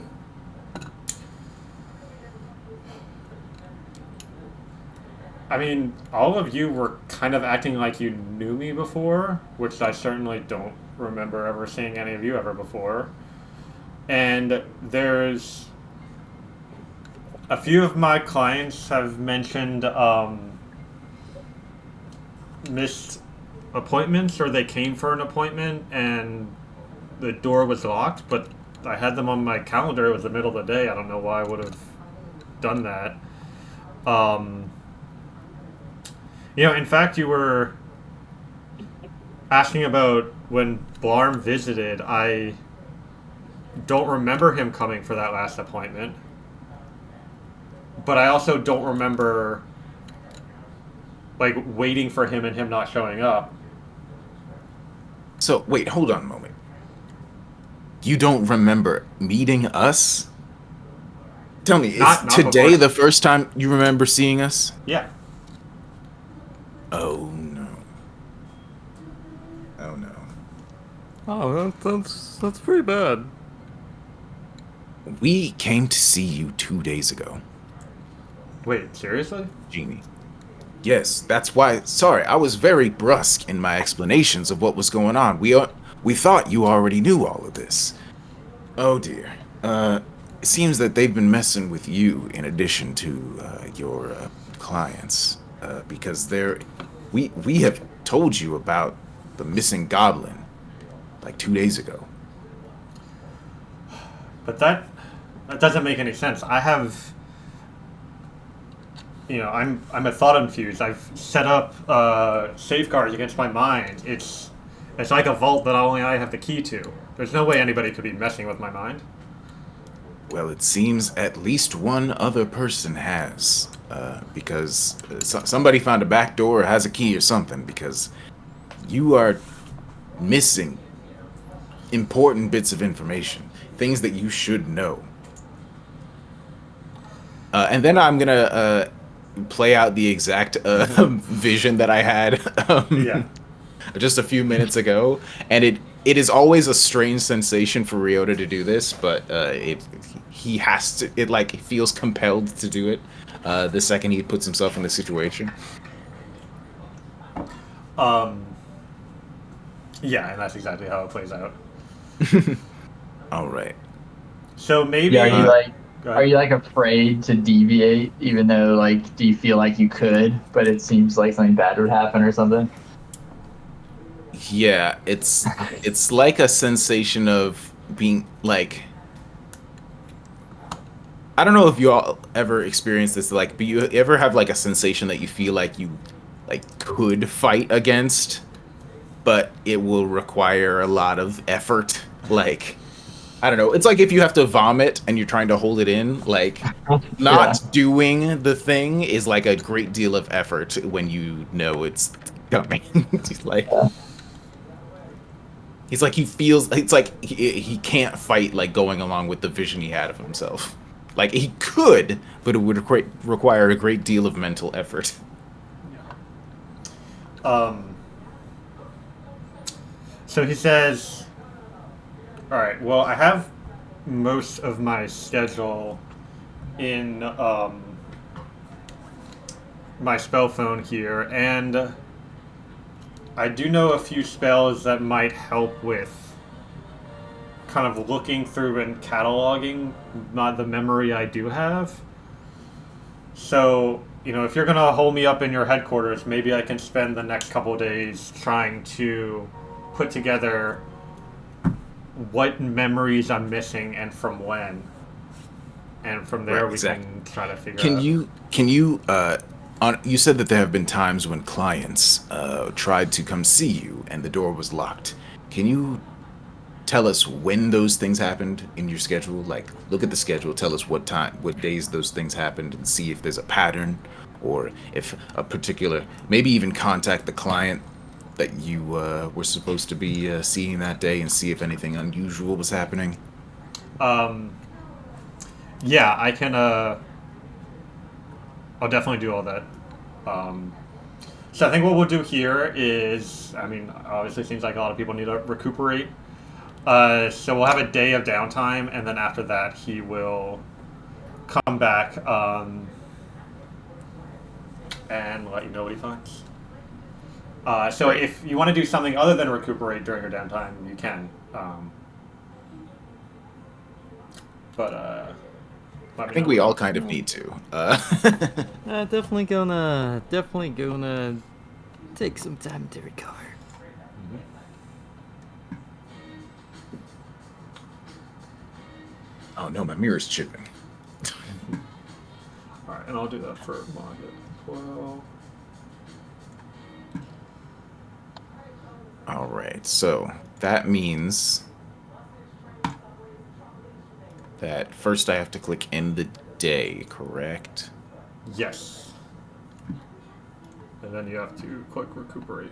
I mean, all of you were kind of acting like you knew me before, which I certainly don't remember ever seeing any of you ever before. And there's a few of my clients have mentioned missed appointments, or they came for an appointment and the door was locked, but I had them on my calendar. It was the middle of the day. I don't know why I would have done that. In fact, you were asking about when Blarm visited. I don't remember him coming for that last appointment, but I also don't remember like waiting for him and him not showing up. So, wait, hold on a moment. You don't remember meeting us? Tell me, Not is today before. the first time you remember seeing us? Yeah. Oh, no. Oh, no. Oh, that's pretty bad. We came to see you 2 days ago, Wait, seriously? Genie. Yes, that's why. Sorry, I was very brusque in my explanations of what was going on. We thought you already knew all of this. Oh dear. It seems that they've been messing with you in addition to your clients, because we have told you about the missing goblin like 2 days ago. But that doesn't make any sense. I have, I'm a thought infused. I've set up safeguards against my mind. It's like a vault that only I have the key to. There's no way anybody could be messing with my mind. Well, it seems at least one other person has, because somebody found a back door or has a key or something, because you are missing important bits of information, things that you should know. And then I'm gonna play out the exact vision that I had Yeah. just a few minutes ago, and it is always a strange sensation for Ryota to do this, but he has to. It like feels compelled to do it the second he puts himself in the situation. Yeah, and that's exactly how it plays out. All right. So maybe. Yeah, Go ahead. are you like afraid to deviate, even though like do you feel like you could, but it seems like something bad would happen or something? Yeah, it's like a sensation of being like, I don't know if you all ever experienced this, like, but you ever have like a sensation that you feel like you like could fight against, but it will require a lot of effort. Like, I don't know. It's like if you have to vomit and you're trying to hold it in, like not doing the thing is like a great deal of effort when you know it's coming. It's like he's like he feels it's like he can't fight like going along with the vision he had of himself. Like he could, but it would require a great deal of mental effort. So he says, all right, well, I have most of my schedule in my spell phone here, and I do know a few spells that might help with kind of looking through and cataloging the memory I do have. So, if you're going to hold me up in your headquarters, maybe I can spend the next couple of days trying to put together what memories I'm missing and from when. And from there Right, exactly. we can try to figure Can out. you said that there have been times when clients tried to come see you and the door was locked. Can you tell us when those things happened in your schedule? Like, look at the schedule, tell us what days those things happened, and see if there's a pattern, or if a particular, maybe even contact the client that you were supposed to be seeing that day and see if anything unusual was happening. Yeah, I can. I'll definitely do all that. So I think what we'll do here is, obviously, it seems like a lot of people need to recuperate. So we'll have a day of downtime, and then after that, he will come back and let you know what he finds. So Right. if you want to do something other than recuperate during your downtime, you can. But let me I think know. we all kind of need to. Definitely gonna take some time to recover. Oh no, my mirror's chipping. All right, and I'll do that for Margaret as well. All right, so that means that first I have to click end the day, correct? Yes. And then you have to click recuperate.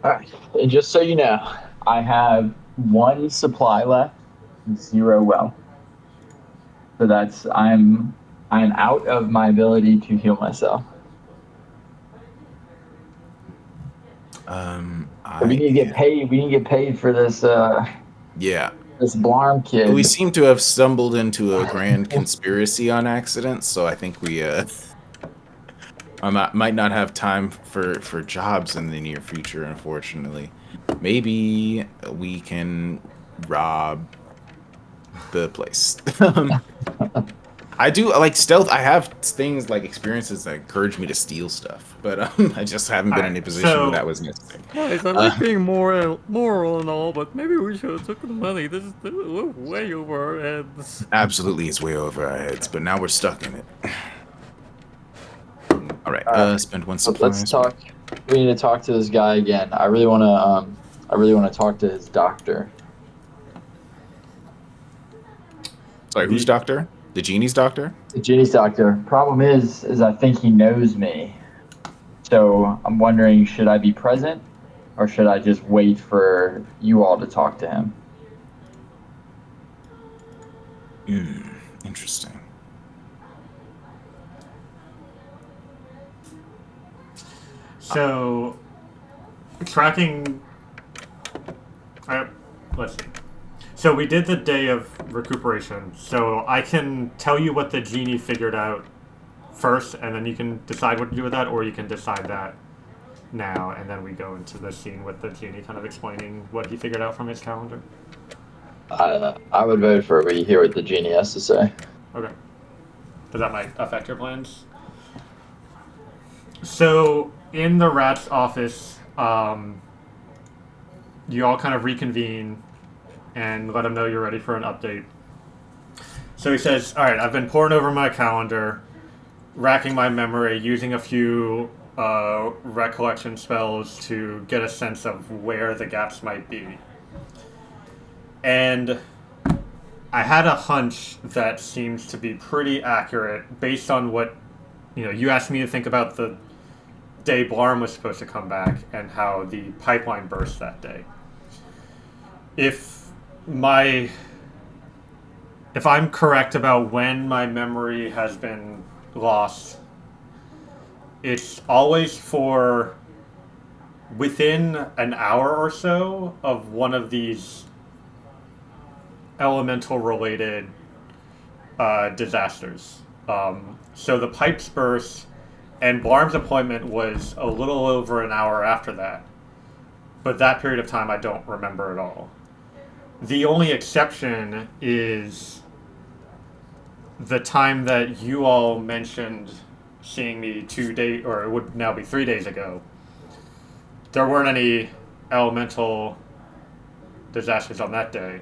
All right. And just so you know, I have 1 supply left, 0 well. So that's I'm out of my ability to heal myself. I We need to get paid. We need to get paid for this yeah. this Blarm kid. We seem to have stumbled into a grand conspiracy on accident, so I think we Might not have time for jobs in the near future, unfortunately. Maybe we can rob the place. I do like stealth. I have things like experiences that encourage me to steal stuff, but I just haven't been in a Alright, position where so that was necessary. Guys, I like being moral and all, but maybe we should have took the money. This is way over our heads. Absolutely, it's way over our heads, but now we're stuck in it. All right, spend one So supply. let's talk. We need to talk to this guy again. I really want to. I really want to talk to his doctor. Sorry, who's doctor? The genie's doctor? The genie's doctor. Problem is I think he knows me. So I'm wondering, should I be present, or should I just wait for you all to talk to him? Interesting. So, tracking. Let's see. So we did the day of recuperation. So I can tell you what the genie figured out first, and then you can decide what to do with that, or you can decide that now, and then we go into the scene with the genie kind of explaining what he figured out from his calendar. I would vote for it, but you hear what the genie has to say. Okay. Because that might affect your plans. So, in the R.A.T.S office, you all kind of reconvene and let him know you're ready for an update. So he says, alright, I've been poring over my calendar, racking my memory, using a few recollection spells to get a sense of where the gaps might be. And I had a hunch that seems to be pretty accurate based on what, you asked me to think about the day Blarm was supposed to come back and how the pipeline burst that day. If I'm correct about when my memory has been lost, it's always for within an hour or so of one of these elemental related disasters. So the pipes burst, and Blarm's appointment was a little over an hour after that. But that period of time I don't remember at all. The only exception is the time that you all mentioned seeing me 2 days, or it would now be 3 days ago. There weren't any elemental disasters on that day.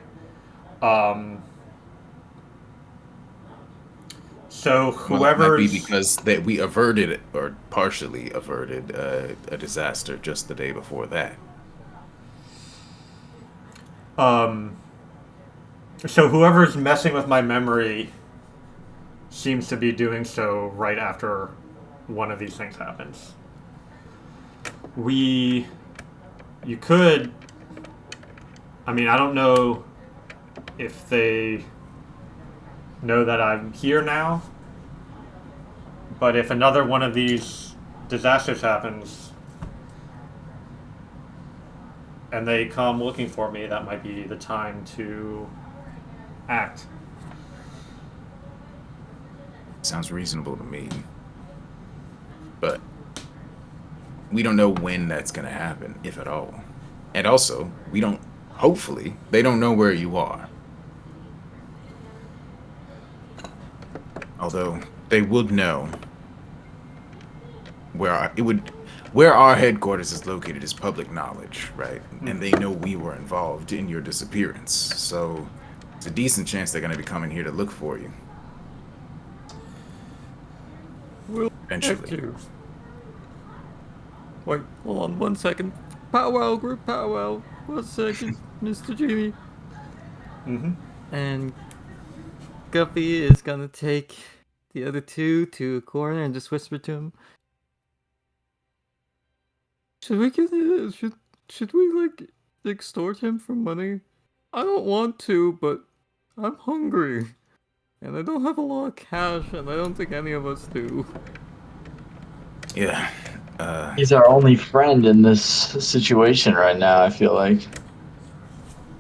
So whoever's... Well, it might be because that we averted it, or partially averted, a disaster just the day before that. So whoever's messing with my memory seems to be doing so right after one of these things happens. You could... I mean, I don't know if they know that I'm here now, but if another one of these disasters happens and they come looking for me, that might be the time to act. Sounds reasonable to me. But we don't know when that's going to happen, if at all. And also, hopefully, they don't know where you are. Although, they would know where our headquarters is located is public knowledge, right? And they know we were involved in your disappearance. So, it's a decent chance they're going to be coming here to look for you. We'll Eventually. check you. Wait, hold on 1 second. Powwow, group powwow. 1 second, Mr. Jimmy. And Guppy is gonna take the other two to a corner and just whisper to him. Should we should we like extort him for money? I don't want to, but I'm hungry. And I don't have a lot of cash, and I don't think any of us do. Yeah. He's our only friend in this situation right now, I feel like.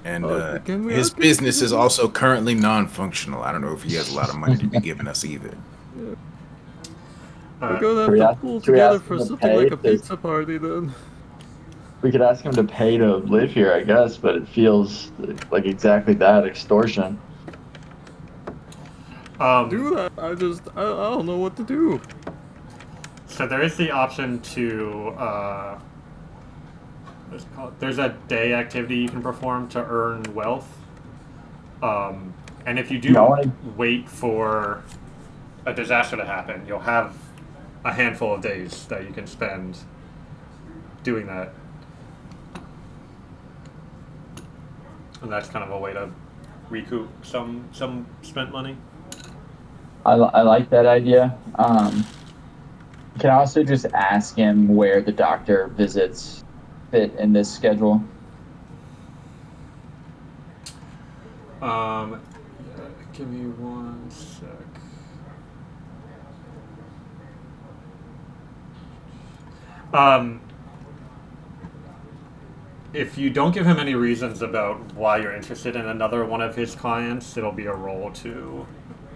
And can we his okay, business is also currently non-functional. I don't know if he has a lot of money to be giving us either. We're gonna Should have we to ask- pull should we together ask for him to something pay? like a 'Cause pizza party then. we could ask him to pay to live here, I guess, but it feels like exactly that extortion. Do that. I don't know what to do. So there is the option to what's it called? There's a day activity you can perform to earn wealth. And if you do No one- wait for a disaster to happen, you'll have a handful of days that you can spend doing that. And that's kind of a way to recoup some spent money. I like that idea. Can I also just ask him where the doctor visits fit in this schedule? Yeah, give me one sec. If you don't give him any reasons about why you're interested in another one of his clients, it'll be a roll to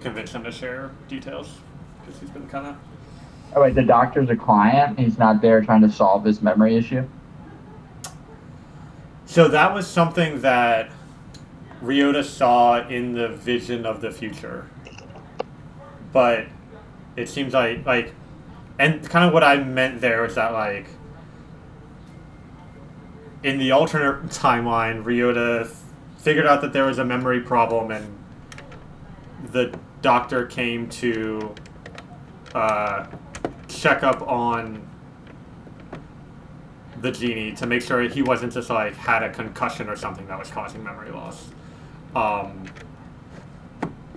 convince him to share details, because he's been kind of... Oh wait, the doctor's a client. He's not there trying to solve his memory issue. So that was something that Ryota saw in the vision of the future. But it seems like, and kind of what I meant there is that, like, in the alternate timeline, Ryota figured out that there was a memory problem, and the doctor came to check up on the genie to make sure he wasn't just, like, had a concussion or something that was causing memory loss.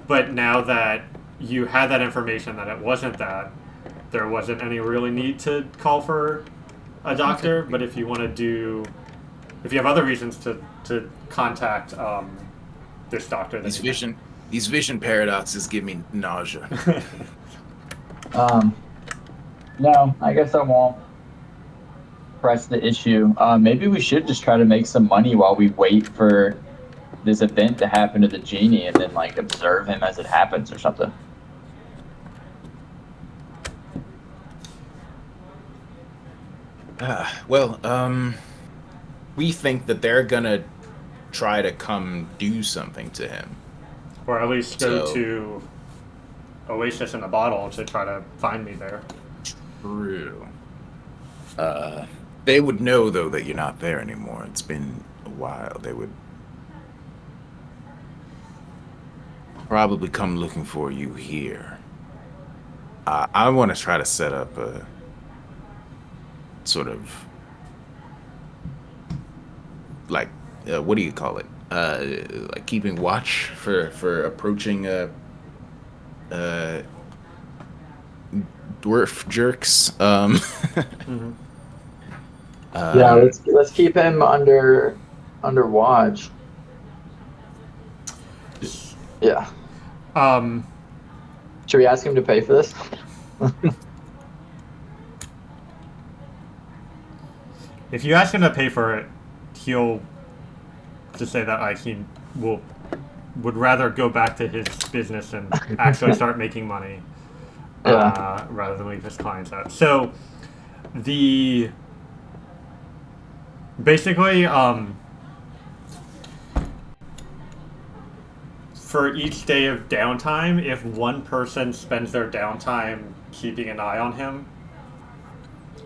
But now that you had that information that it wasn't that, there wasn't any really need to call for a doctor. But if you want to do... If you have other reasons to contact this doctor... These vision paradoxes give me nausea. No, I guess I won't press the issue. Maybe we should just try to make some money while we wait for this event to happen to the genie, and then like observe him as it happens or something. We think that they're gonna try to come do something to him. Or at least go So- to Oasis in a bottle to try to find me there. True. They would know, though, that you're not there anymore. It's been a while. They would probably come looking for you here. I want to try to set up a sort of like what do you call it? Like keeping watch for approaching dwarf jerks. Yeah, let's keep him under watch. Yeah. Should we ask him to pay for this? If you ask him to pay for it, he'll just say that, like, he would rather go back to his business and actually start making money rather than leave his clients out. So basically for each day of downtime, if one person spends their downtime keeping an eye on him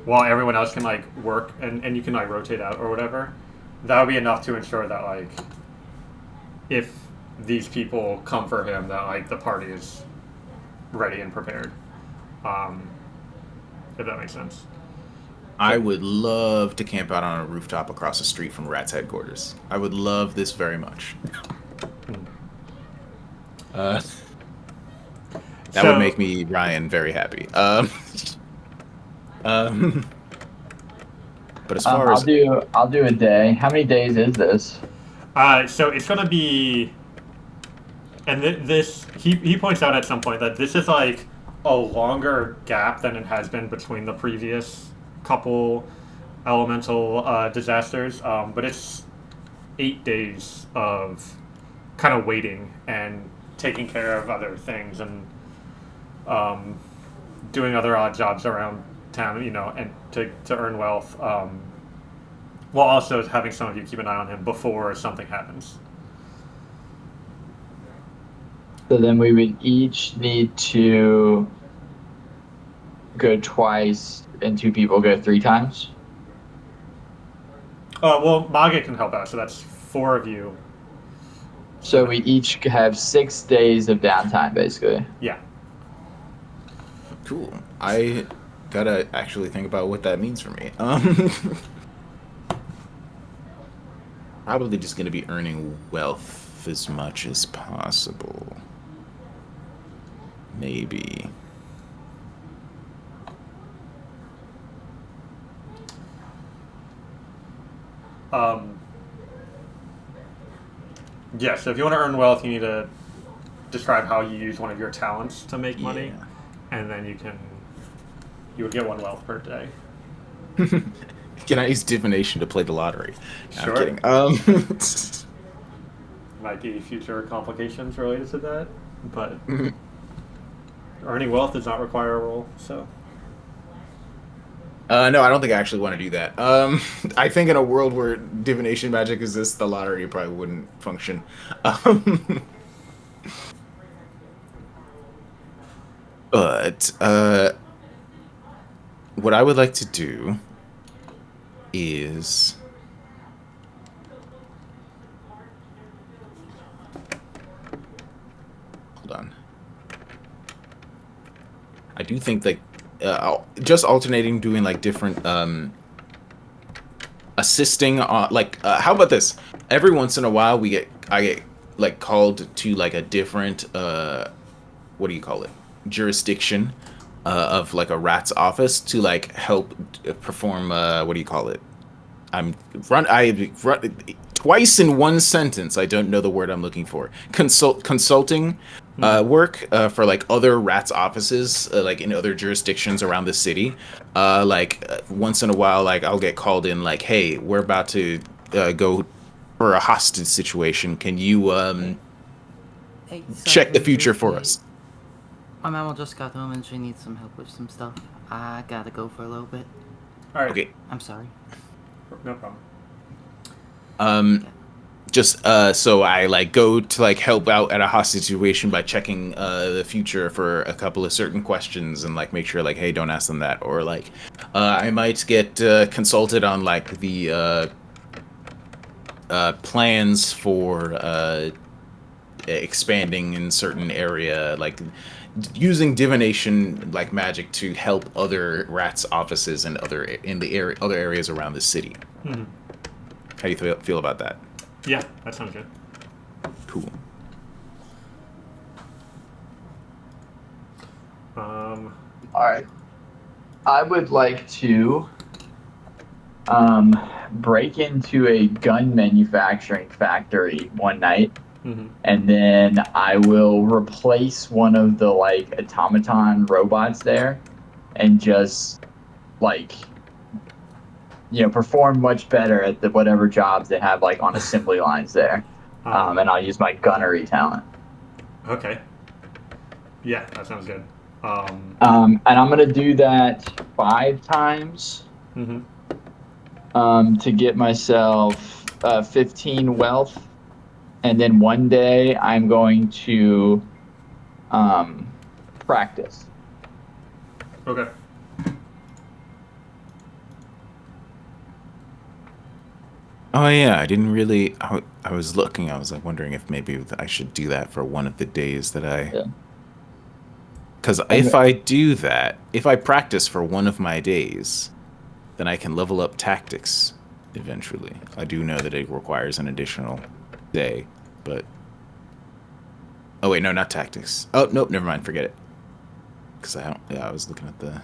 while everyone else can, like, work and you can, like, rotate out or whatever, that would be enough to ensure that, like, if these people come for him, that, like, the party is ready and prepared. If that makes sense. I would love to camp out on a rooftop across the street from R.A.T.S headquarters. I would love this very much. That would make me, Ryan, very happy. But as far as I'll do a day. How many days is this? So it's gonna be, and this he points out at some point that this is, like, a longer gap than it has been between the previous couple elemental disasters, but it's 8 days of kind of waiting and taking care of other things and doing other odd jobs around town, and to earn wealth, while also having some of you keep an eye on him before something happens. So then we would each need to go twice, and 2 people go 3 times. Well, Mage can help out, so that's 4 of you. So we each have 6 days of downtime, basically. Yeah. Cool. I gotta actually think about what that means for me. Probably just gonna be earning wealth as much as possible. Maybe. Yeah, so if you want to earn wealth, you need to describe how you use one of your talents to make money, Yeah. and then you would get 1 wealth per day. Can I use divination to play the lottery? No, Sure. I'm kidding. Might be future complications related to that, but earning wealth does not require a roll, so. No, I don't think I actually want to do that. I think in a world where divination magic exists, the lottery probably wouldn't function. But what I would like to do is hold on. I do think that just alternating doing like different assisting on how about this? Every once in a while I get like called to like a different what do you call it? Jurisdiction of like a rat's office to like help perform what do you call it? I run twice in one sentence. I don't know the word I'm looking for. Consulting work for like other rats offices, like in other jurisdictions around the city. Once in a while, like I'll get called in, like, hey, we're about to go for a hostage situation. Can you Hey, check the sorry, future for Tracy. us? My mama just got home and she needs some help with some stuff. I gotta go for a little bit. All right. Okay. I'm sorry. No problem. Just so I like go to like help out at a hostage situation by checking the future for a couple of certain questions and like make sure like, hey, don't ask them that, or like I might get consulted on like the plans for expanding in certain area, like using divination like magic to help other rats offices and other areas around the city. Mm-hmm. How do you feel about that? Yeah, that sounds good. Cool. All right. I would like to break into a gun manufacturing factory one night, and then I will replace one of the like automaton robots there, and just like perform much better at the whatever jobs they have like on assembly lines there, and I'll use my gunnery talent. Okay. Yeah, that sounds good. And I'm gonna do that 5 times. To get myself 15 wealth, and then one day I'm going to practice. Okay. Oh yeah, I didn't really. I was looking. I was like wondering if maybe I should do that for one of the days that I. Yeah. Because if I do that, if I practice for one of my days, then I can level up tactics eventually. I do know that it requires an additional day, but. Oh wait, no, not tactics. Oh nope, never mind. Forget it. Because I don't. Yeah, I was looking at the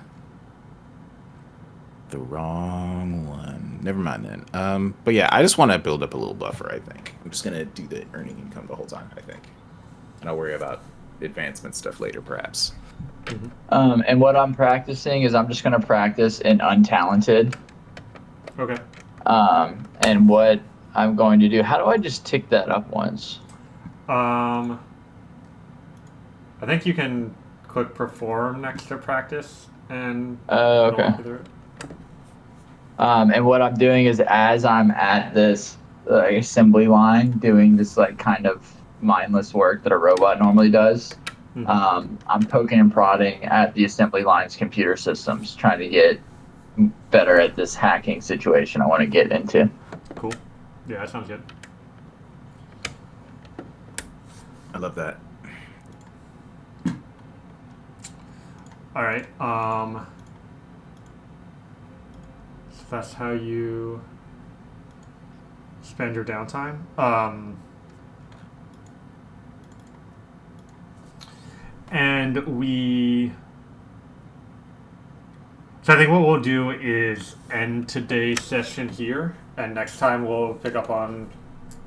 wrong one. Never mind then. But yeah, I just want to build up a little buffer, I think. I'm just gonna do the earning income the whole time, I think. And I'll worry about advancement stuff later, perhaps. And what I'm practicing is I'm just gonna practice in untalented. Okay. And what I'm going to do, how do I just tick that up once? I think you can quick perform next to practice and Okay. walk you through it. And what I'm doing is as I'm at this assembly line doing this like kind of mindless work that a robot normally does, I'm poking and prodding at the assembly line's computer systems, trying to get better at this hacking situation I want to get into. Cool. Yeah, that sounds good. I love that. All right. So that's how you spend your downtime. And so I think what we'll do is end today's session here, and next time we'll pick up on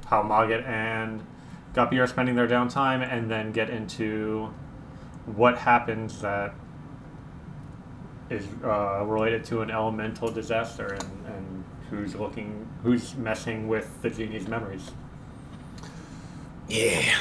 how Maget and Guppy are spending their downtime, and then get into what happens that is related to an elemental disaster, and who's messing with the genie's memories. Yeah.